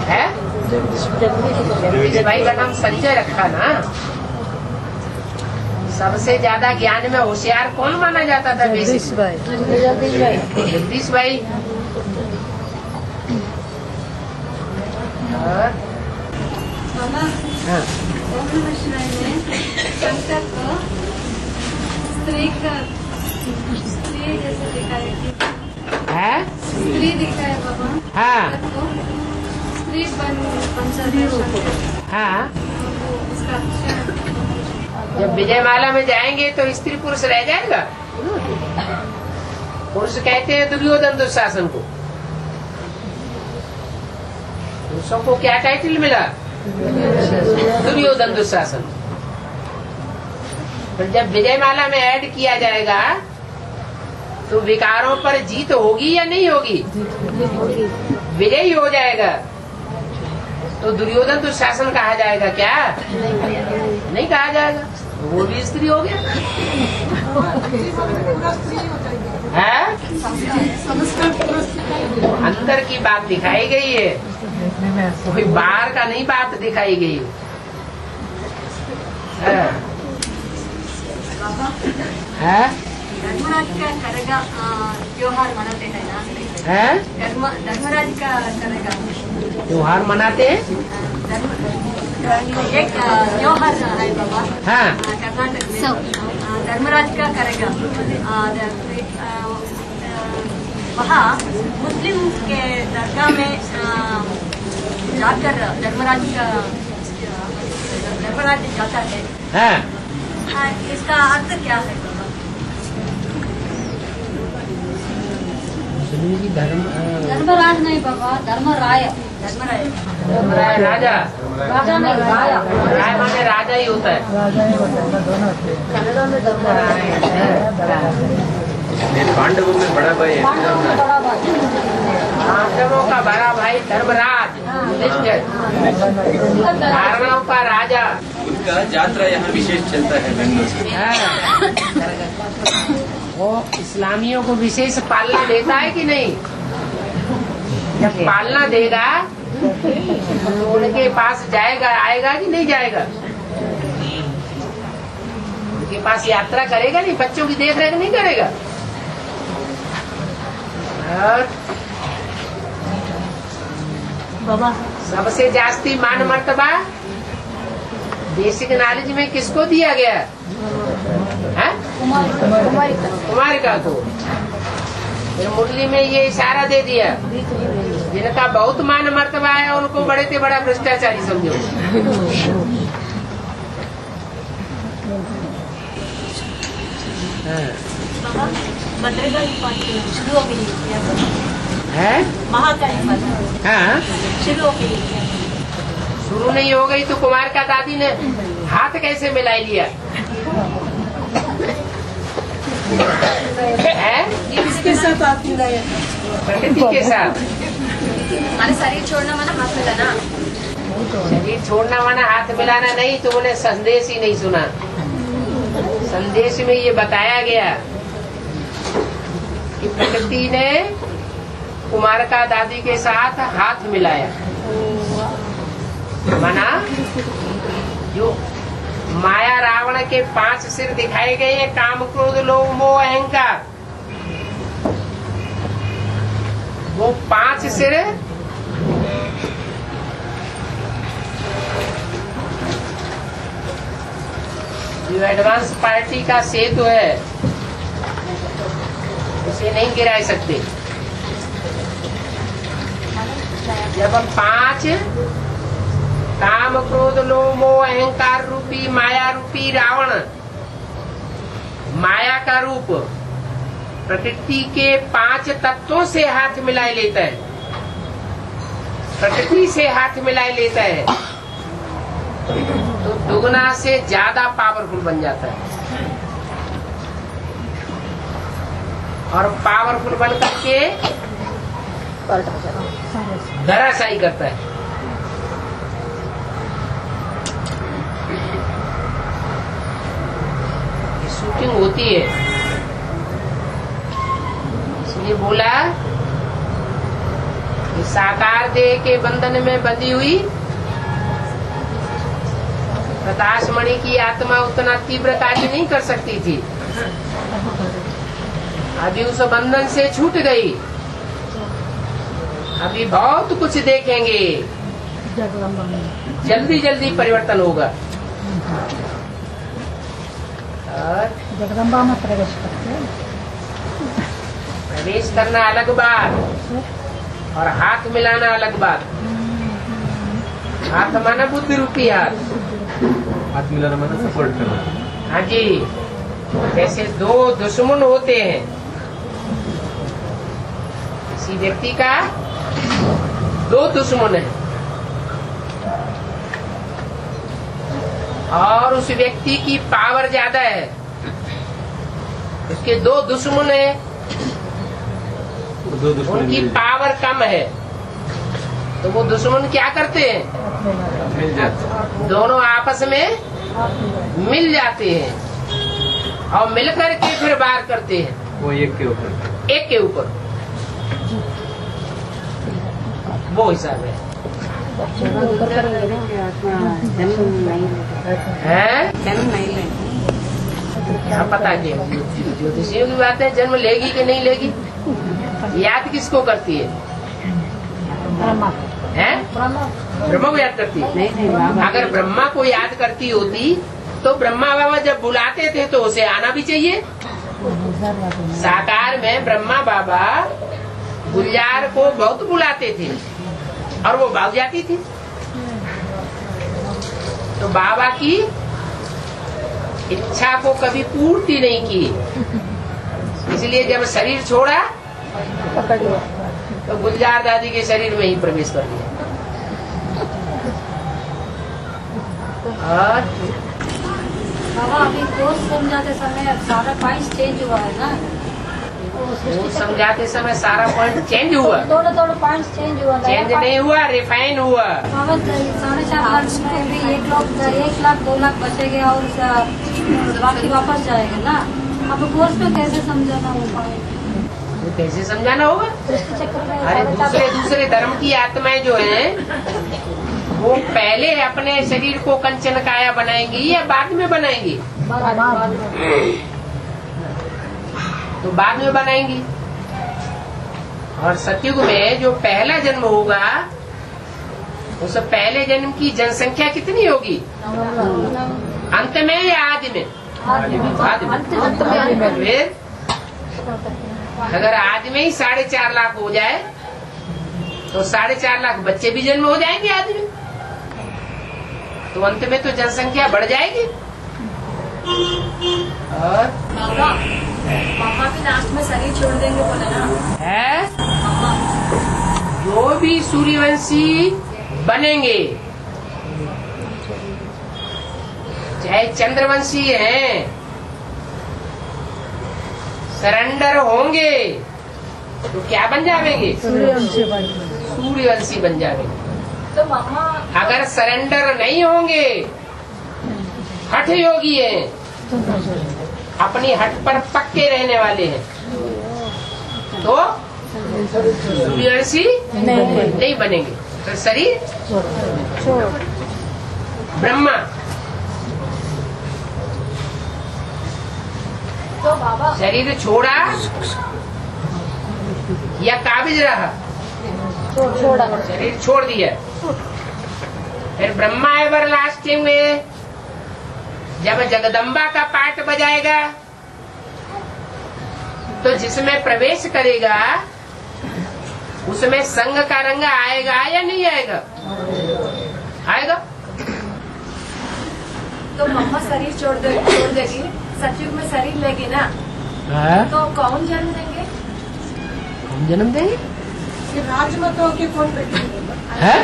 Speaker 1: है? जगदीश भाई का नाम संजय रखा ना। सबसे ज्यादा ज्ञान में होशियार कौन माना जाता था? जगदीश भाई। जगदीश भाई।
Speaker 3: मामा
Speaker 1: हाँ।
Speaker 3: ओम नमः शिवाय में शंकर को स्त्री जैसे दिखाया
Speaker 1: है?
Speaker 3: स्त्री दिखाया बाबा।
Speaker 1: हाँ,
Speaker 3: शंकर को स्त्री बन जाता है।
Speaker 1: हाँ।
Speaker 3: उसका अक्षर
Speaker 1: जब विजयमाला में जाएंगे तो स्त्री पुरुष रह जाएगा। पुरुष कहते हैं दुर्योधन दुशासन को। पुरुषों को क्या टाइटल मिला? दुर्योधन दुशासन। पर जब विजयमाला में ऐड किया जाएगा तो विकारों पर जीत होगी या नहीं होगी? विजयी हो जाएगा तो दुर्योधन दुशासन कहा जाएगा क्या? नहीं कहा जाएगा। वो भी स्त्री हो गया है। अंदर की बात दिखाई गई है, कोई बाहर का नहीं बात दिखाई गई है।
Speaker 4: धर्मराज का करेगा त्योहार मनाते हैं ना?
Speaker 1: है?
Speaker 4: धर्मराज का करेगा
Speaker 1: त्योहार मनाते हैं।
Speaker 4: एक त्योहार है बाबा।
Speaker 1: हाँ।
Speaker 4: कर्नाटक में धर्मराज का करेगा। वहाँ मुस्लिम के दरगाह में जाकर धर्मराज जाता है।
Speaker 1: हाँ।
Speaker 4: इसका अर्थ क्या है बाबा?
Speaker 3: धर्मराज नहीं बाबा, धर्मराय।
Speaker 1: धर्मराय राजा।
Speaker 3: राजा नहीं, राया।
Speaker 1: राय माने राजा ही होता है।
Speaker 3: कन्नड़ में धर्मराय
Speaker 7: पांडवों में बड़ा भाई है।
Speaker 3: बड़ा भाई।
Speaker 1: पांडवों का बड़ा भाई धर्मराज, धारणों का राजा।
Speaker 7: उनका यात्रा यहाँ विशेष चलता है बेंगलोर से।
Speaker 1: वो इस्लामियों को विशेष पालना देता है कि नहीं? जब पालना देगा तो उनके पास जाएगा, आएगा कि नहीं जाएगा? उनके पास यात्रा करेगा नहीं, बच्चों की देख रेख नहीं करेगा। और
Speaker 8: बाबा
Speaker 1: सबसे जास्ती मान मर्तबा बेसिक नॉलेज में किसको दिया गया है? कुमारिका को। फिर मुरली में ये इशारा दे दिया, जिनका बहुत मान मर्तबा है उनको बड़े से बड़ा भ्रष्टाचारी समझो।
Speaker 8: भद्रकाली शुरू हो गई
Speaker 1: है?
Speaker 8: महाकाली
Speaker 1: हाँ,
Speaker 8: शुरू हो गई।
Speaker 1: शुरू नहीं हो गई तो कुमार का दादी ने हाथ कैसे मिलाई लिया है?
Speaker 6: किसके साथ हाथ मिलाया?
Speaker 1: प्रकृति के साथ।
Speaker 5: हमारे शरीर छोड़ना माना हाथ मिलाना।
Speaker 1: शरीर छोड़ना माना हाथ मिलाना नहीं, तो उन्हें संदेश ही नहीं सुना। संदेश में ये बताया गया कि प्रकृति ने कुमार का दादी के साथ हाथ मिलाया। माना जो माया रावण के 5 सिर दिखाए गए हैं, काम क्रोध लोभ मोह अहंकार, वो 5 सिर जो एडवांस पार्टी का सेतु है उसे नहीं गिरा सकते। जब हम 5 काम क्रोध लोभ मोह अहंकार रूपी माया रूपी रावण, माया का रूप प्रकृति के 5 तत्वों से हाथ मिलाए लेता है, प्रकृति से हाथ मिलाए लेता है, तो दुगना से ज्यादा पावरफुल बन जाता है। और पावरफुल बन करके धराशायी करता है। शूटिंग होती है, इसलिए बोला कि साकार देह के बंधन में बंधी हुई प्रकाशमणि की आत्मा उतना तीव्र कार्य नहीं कर सकती थी, अभी उस बंधन से छूट गई। अभी बहुत कुछ देखेंगे, जल्दी जल्दी परिवर्तन होगा। और
Speaker 3: जगदम्बा में प्रवेश करते,
Speaker 1: प्रवेश करना अलग बात और हाथ मिलाना अलग बात। हाथ माना बुद्धि रूपी हाथ
Speaker 7: मिलाना माना सपोर्ट करना।
Speaker 1: हाँ जी, जैसे 2 दुश्मन होते हैं, किसी व्यक्ति का 2 दुश्मन है और उस व्यक्ति की पावर ज्यादा है, उसके 2 दुश्मन है, उनकी पावर कम है, तो वो दुश्मन क्या करते हैं, दोनों आपस में मिल जाते हैं और मिलकर के फिर वार करते हैं,
Speaker 7: वो एक के ऊपर
Speaker 1: वो हिसाब है।
Speaker 2: जन्म नहीं लेंगे,
Speaker 1: क्या पता कि ज्योतिषियों की बात है, जन्म लेगी कि नहीं लेगी। याद किसको करती है? ब्रह्मा को याद करती है। अगर ब्रह्मा को याद करती होती तो ब्रह्मा बाबा जब बुलाते थे तो उसे आना भी चाहिए। साकार में ब्रह्मा बाबा गुलजार को बहुत बुलाते थे और वो भाग जाती थी, तो बाबा की इच्छा को कभी पूर्ति नहीं की, इसलिए जब शरीर छोड़ा तो गुलजार दादी के शरीर में ही प्रवेश कर लिया। और
Speaker 3: बाबा अभी कोर्स समझाते समय सारा पॉइंट चेंज हुआ है ना,
Speaker 1: वो समझाते समय सारा पॉइंट चेंज हुआ,
Speaker 3: थोड़ा पॉइंट चेंज हुआ,
Speaker 1: चेंज नहीं हुआ, रिफाइन हुआ।
Speaker 3: 4.5 लाख में भी 1 लाख 2 लाख बचेगा और बाकी वापस जाएगा ना। अब कोर्स में कैसे समझाना होगा,
Speaker 1: तो कैसे समझाना होगा? अरे दूसरे धर्म की आत्माएं जो हैं वो पहले अपने शरीर को कंचन काया बनाएंगी या बाद में बनाएंगी? तो बाद में बनाएंगी। और सतयुग में जो पहला जन्म होगा उस पहले जन्म की जनसंख्या कितनी होगी? अंत में या आदि में? फिर अगर आदि में ही 4.5 लाख हो जाए तो 4.5 लाख बच्चे भी जन्म हो जाएंगे आदि में, तो अंत में तो जनसंख्या बढ़ जाएगी। और
Speaker 5: पापा भी लास्ट में शरीर छोड़ देंगे बोले ना
Speaker 1: है, जो भी सूर्यवंशी बनेंगे, चाहे चंद्रवंशी हैं, सरेंडर होंगे तो क्या बन जाएंगे? सूर्यवंशी बन जाएंगे।
Speaker 5: तो मामा
Speaker 1: अगर सरेंडर नहीं होंगे, हठ योगी हैं, अपनी हट पर पक्के रहने वाले हैं, तो सूर्यवंशी नहीं बनेंगे। तो शरीर ब्रह्मा,
Speaker 5: तो बाबा
Speaker 1: शरीर छोड़ा या काबिज रहा? शरीर छोड़ दिया। फिर ब्रह्मा एवरलास्टिंग में जब जगदम्बा का पाठ बजाएगा तो जिसमें प्रवेश करेगा उसमें संग का रंग आएगा या नहीं आएगा? आएगा।
Speaker 5: तो मम्मा शरीर छोड़ देगी, सतयुग में शरीर लेगी ना, तो कौन जन्म देंगे?
Speaker 1: कौन जन्म देंगे?
Speaker 6: राजमतों के कौन बेटे
Speaker 1: है?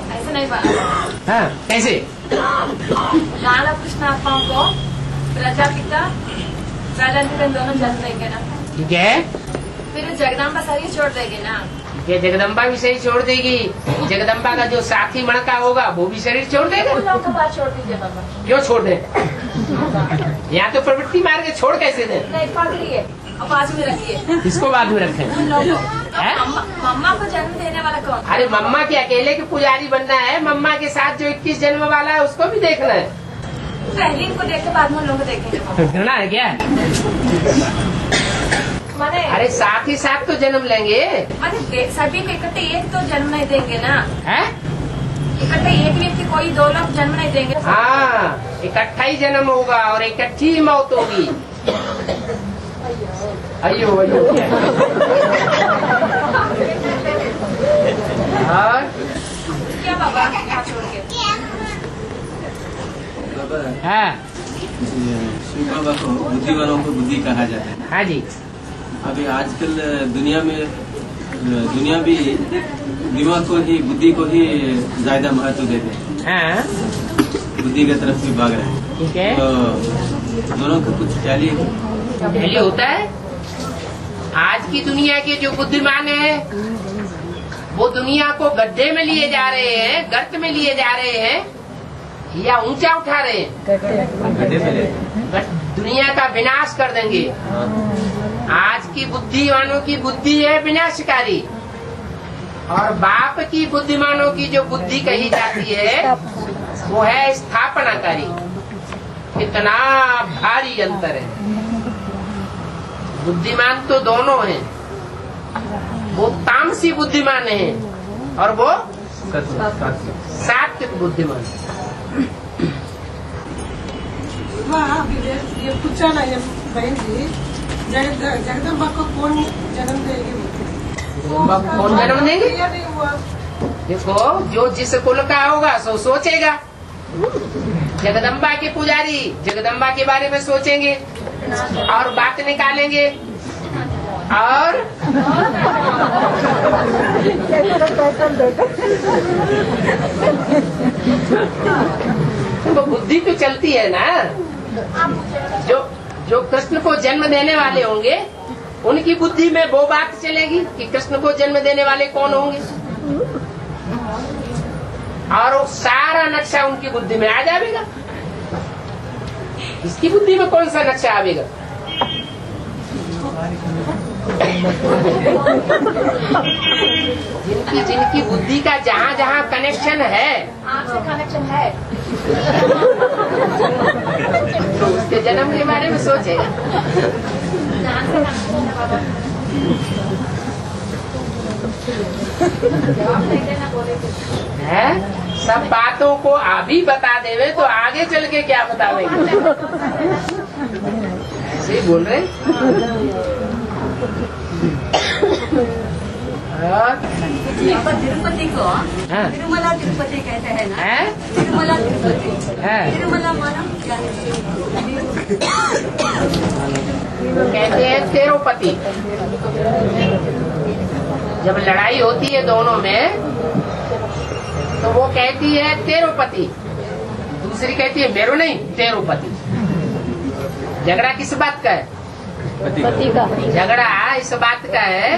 Speaker 5: ऐसा नहीं बात।
Speaker 1: हाँ, कैसे?
Speaker 5: राधा कृष्ण आत्माओं को प्रजापिता प्रजापिता दोनों जन्म देंगे ना।
Speaker 1: ठीक है।
Speaker 5: फिर जगदम्बा शरीर छोड़ देगी ना।
Speaker 1: ये जगदम्बा भी शरीर छोड़ देगी। जगदम्बा का जो साथी मणका होगा वो भी शरीर छोड़ देगा।
Speaker 5: उन लोगों का बात छोड़ दीजिए बाबा।
Speaker 1: क्यों छोड़ दे? यहाँ तो प्रवृत्ति मार के छोड़ कैसे दे?
Speaker 5: नहीं पकड़िए, अब बाजू में रखिए।
Speaker 1: किसको बाद में रखें?
Speaker 5: उन लोगों को। मम्मा को जन्म देने वाला कौन?
Speaker 1: अरे मम्मा के अकेले के पुजारी बनना है, मम्मा के साथ जो 21 जन्म वाला है उसको भी देखना है।
Speaker 5: पहले इनको देख के बाद में उन लोगों को देखेंगे।
Speaker 1: घृणा है क्या?
Speaker 5: माने
Speaker 1: अरे साथ ही साथ तो जन्म लेंगे।
Speaker 5: माने सभी को इकट्ठे एक तो जन्म नहीं देंगे ना।
Speaker 1: है?
Speaker 5: इकट्ठे एक व्यक्ति कोई 2 लोग जन्म नहीं देंगे।
Speaker 1: हाँ, इकट्ठा ही जन्म होगा और इकट्ठी ही मौत होगी। अयो अयो और
Speaker 5: क्या बाबा यहाँ छोड़ के?
Speaker 1: हाँ
Speaker 7: शिव बाबा को बुद्धिवानों को बुद्धि कहा जाता है।
Speaker 1: हाँ जी।
Speaker 7: अभी आजकल दुनिया भी दिमाग को ही, बुद्धि को ही ज्यादा महत्व देते हैं।
Speaker 1: हाँ
Speaker 7: बुद्धि की तरफ भी भाग रहे हैं।
Speaker 1: ठीक है।
Speaker 7: तो दोनों का कुछ टैली
Speaker 1: होता है। आज की दुनिया के जो बुद्धिमान है वो दुनिया को गड्ढे में लिए जा रहे हैं, गर्त में लिए जा रहे हैं या ऊंचा उठा रहे हैं। दुनिया का विनाश कर देंगे। आज की बुद्धिमानों की बुद्धि है विनाशकारी और बाप की बुद्धिमानों की जो बुद्धि कही जाती है वो है स्थापनाकारी। कितना भारी अंतर है। बुद्धिमान तो दोनों हैं। वो तामसी बुद्धिमान है और वो सात्विक बुद्धिमान।
Speaker 6: ये पूछा ना ये बहन जी, जगदम्बा को कौन जन्म देगी?
Speaker 1: कौन जन्म देंगे? देखो, जो जिस कुल का होगा सो सोचेगा। जगदम्बा के पुजारी जगदम्बा के बारे में सोचेंगे और बात निकालेंगे और तो बुद्धि तो चलती है ना। जो कृष्ण को जन्म देने वाले होंगे उनकी बुद्धि में वो बात चलेगी कि कृष्ण को जन्म देने वाले कौन होंगे और वो सारा नक्शा उनकी बुद्धि में आ जाएगा। इसकी बुद्धि में कौन सा नक्शा आवेगा? जिनकी बुद्धि का जहाँ जहाँ कनेक्शन है,
Speaker 5: आपसे कनेक्शन है,
Speaker 1: तो उसके जन्म के बारे में सोचेगा। है सब बातों को अभी बता देवे तो आगे चल के क्या बतावेंगे? ऐसे ही बोल रहे।
Speaker 5: तिरुपति को तिरुमला तिरुपति कहते हैं ना। तिरुमला तिरुपति, तिरुमला माना क्या है?
Speaker 1: कहते हैं तिरुपति। जब लड़ाई होती है दोनों में तो वो कहती है तिरुपति, दूसरी कहती है मेरो नहीं तिरुपति। झगड़ा किस बात का है?
Speaker 3: पति का।
Speaker 1: झगड़ा इस बात का है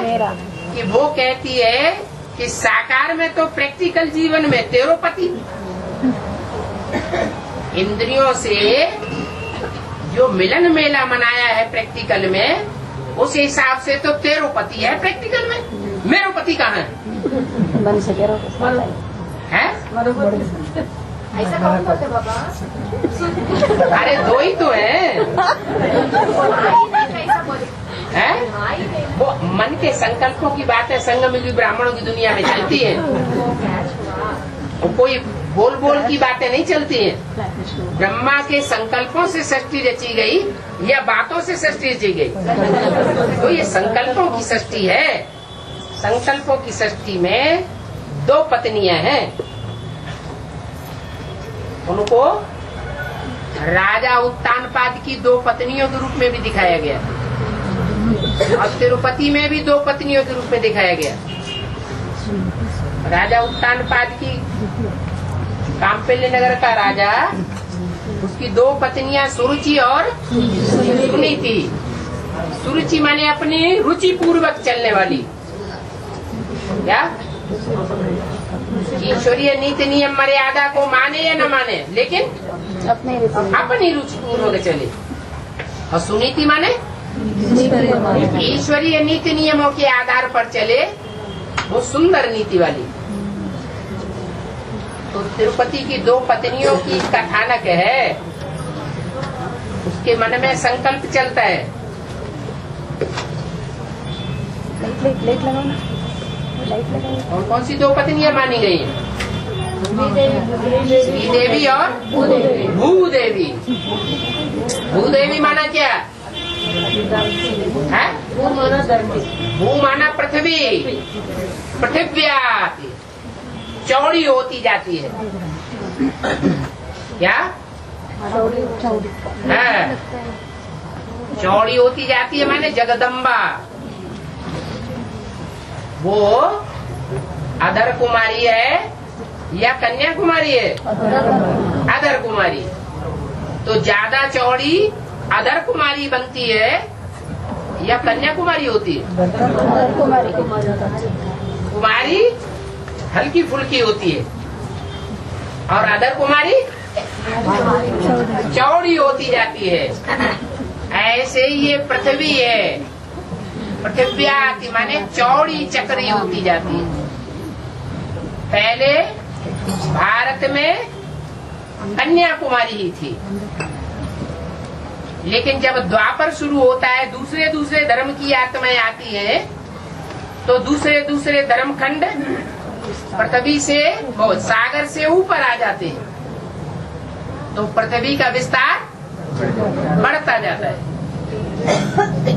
Speaker 1: कि वो कहती है कि साकार में तो प्रैक्टिकल जीवन में तिरुपति, इंद्रियों से जो मिलन मेला मनाया है प्रैक्टिकल में, उस हिसाब से तो तिरुपति है प्रैक्टिकल में। मेरुपति कहाँ है?
Speaker 5: ऐसा कौन बोलते बाबा?
Speaker 1: अरे दो ही तो है।
Speaker 5: कैसा बोले?
Speaker 1: है? वो मन के संकल्पों की बात है, संगम युगी ब्राह्मणों की दुनिया में चलती है। वो कोई बोल बोल की बातें नहीं चलती है। ब्रह्मा के संकल्पों से सृष्टि रची गई या बातों से सृष्टि रची गई? तो ये संकल्पों की सृष्टि है। संकल्पों की सृष्टि में 2 पत्नियां हैं। उनको राजा उत्तानपाद की 2 पत्नियों के रूप में भी दिखाया गया और तिरुपति में भी 2 पत्नियों के रूप में दिखाया गया। राजा उत्तानपाद की काम्पिल्य नगर का राजा, उसकी 2 पत्नियां सुरुचि और सुनीति। सुरुचि माने अपनी रुचि पूर्वक चलने वाली, क्या ईश्वरीय नीति नियम मर्यादा को माने या न माने, लेकिन अपनी रुचि पूर्वक चले। और सुनीति माने ईश्वरीय नीति नियमों के आधार पर चले, वो सुंदर नीति वाली। तो तिरुपति की 2 पत्नियों की कथानक है। उसके मन में संकल्प चलता है। और कौन सी 2 पत्नियां मानी गई? श्रीदेवी और भूदेवी। भूदेवी माना क्या है? भू माना पृथ्वी, पृथिव्या चौड़ी होती जाती है। क्या है? चौड़ी होती जाती है माने जगदम्बा। वो अधर कुमारी है या कन्या कुमारी है? अधर कुमारी। तो ज्यादा चौड़ी अधर कुमारी बनती है या कन्या कुमारी होती है? कुमारी हल्की फुल्की होती है और अधर कुमारी चौड़ी होती जाती है। ऐसे ही ये पृथ्वी है। पृथिव्याति माने चौड़ी चक्री होती जाती है। पहले भारत में कन्याकुमारी ही थी, लेकिन जब द्वापर शुरू होता है, दूसरे दूसरे धर्म की आत्माएं आती है, तो दूसरे दूसरे धर्म खंड पृथ्वी से सागर से ऊपर आ जाते हैं। तो पृथ्वी का विस्तार बढ़ता जाता है।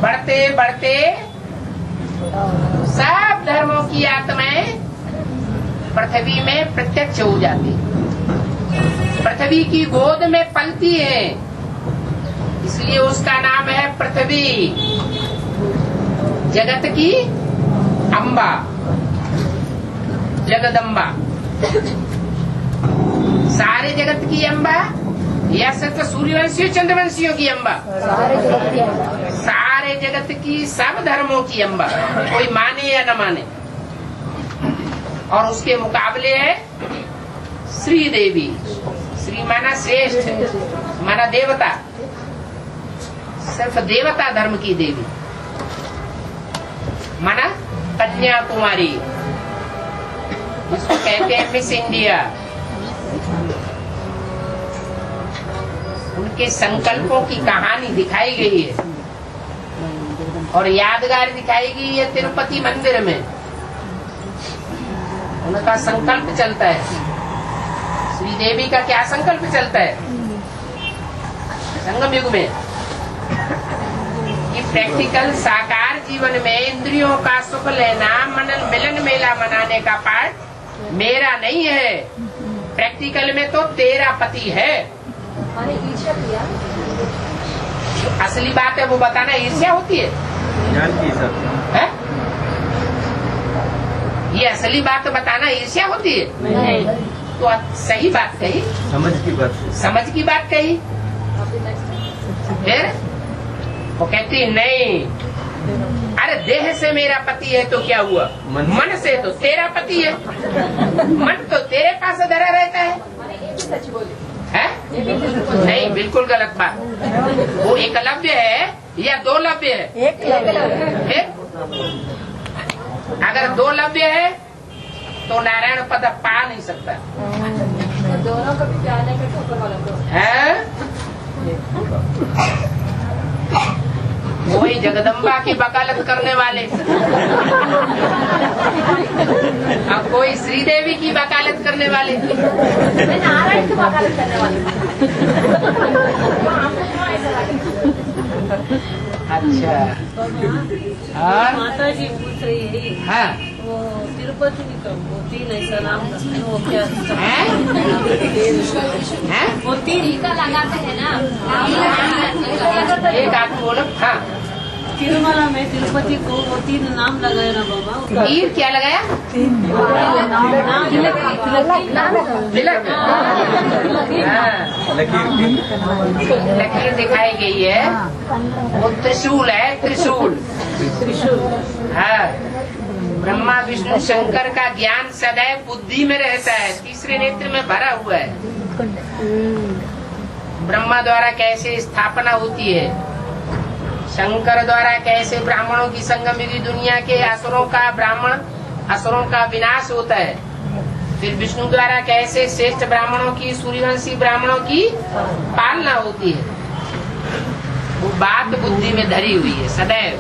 Speaker 1: बढ़ते बढ़ते सब धर्मों की आत्माएं पृथ्वी में प्रत्यक्ष हो जाती है। पृथ्वी की गोद में पलती है, इसलिए उसका नाम है पृथ्वी। जगत की अम्बा, जगदम्बा। सारे जगत की अम्बा या सिर्फ सूर्यवंशियों चंद्रवंशियों की अम्बा? सारे जगत की, सब धर्मों की अम्बा, कोई माने या न माने। और उसके मुकाबले है श्री देवी। श्री माना श्रेष्ठ, माना देवता, सिर्फ देवता धर्म की देवी, माना कन्याकुमारी, जिसको कहते हैं मिस इंडिया। उनके संकल्पों की कहानी दिखाई गई है और यादगार दिखाई गई है तिरुपति मंदिर में। उनका संकल्प चलता है। श्रीदेवी का क्या संकल्प चलता है संगम युग में? कि प्रैक्टिकल साकार जीवन में इंद्रियों का सुख लेना, मनन मिलन मेला मनाने का पार्ट मेरा नहीं है। प्रैक्टिकल में तो तेरा पति है। असली बात है वो बताना ईर्ष्या होती है? है? ये असली बात बताना ईर्ष्या होती है? नहीं। तो सही बात कही, समझ की बात कही। फिर वो कहती है नहीं, अरे देह से मेरा पति है तो क्या हुआ, मन से तो तेरा पति है। मन तो तेरे पास धरा रहता है। नहीं, बिल्कुल गलत बात। वो एकलव्य है या 2 लव्य है? एक। अगर 2 लव्य है तो नारायण पद पा नहीं सकता
Speaker 4: दोनों का भी प्यार है कि ऊपर वाला को
Speaker 1: है। वही जगत जगदम्बा की वकालत करने वाले, अब कोई श्रीदेवी की वकालत करने वाले,
Speaker 5: नारायण की वकालत करने वाले।
Speaker 1: अच्छा। और
Speaker 8: माता जी पूछ रही है
Speaker 1: हाँ
Speaker 8: वो तिरुपति वो तीन ऐसा नाम वो क्या
Speaker 1: हैं? हैं?
Speaker 8: वो तीन
Speaker 3: टीका लगाते हैं ना,
Speaker 1: एक आदमी बोलो। हाँ
Speaker 8: तिरुमला में तिरुपति को वो तीन नाम लगाए ना बाबा।
Speaker 1: तीर क्या लगाया? तिलक। हाँ। लकीर दिखाई गई है, वो त्रिशूल है, त्रिशूल। हाँ, ब्रह्मा विष्णु शंकर का ज्ञान सदैव बुद्धि में रहता है, तीसरे नेत्र में भरा हुआ है। ब्रह्मा द्वारा कैसे स्थापना होती है, शंकर द्वारा कैसे ब्राह्मणों की संगम युगी दुनिया के असुरों का विनाश होता है, फिर विष्णु द्वारा कैसे श्रेष्ठ ब्राह्मणों की, सूर्यवंशी ब्राह्मणों की पालना होती है, वो बात बुद्धि में धरी हुई है सदैव।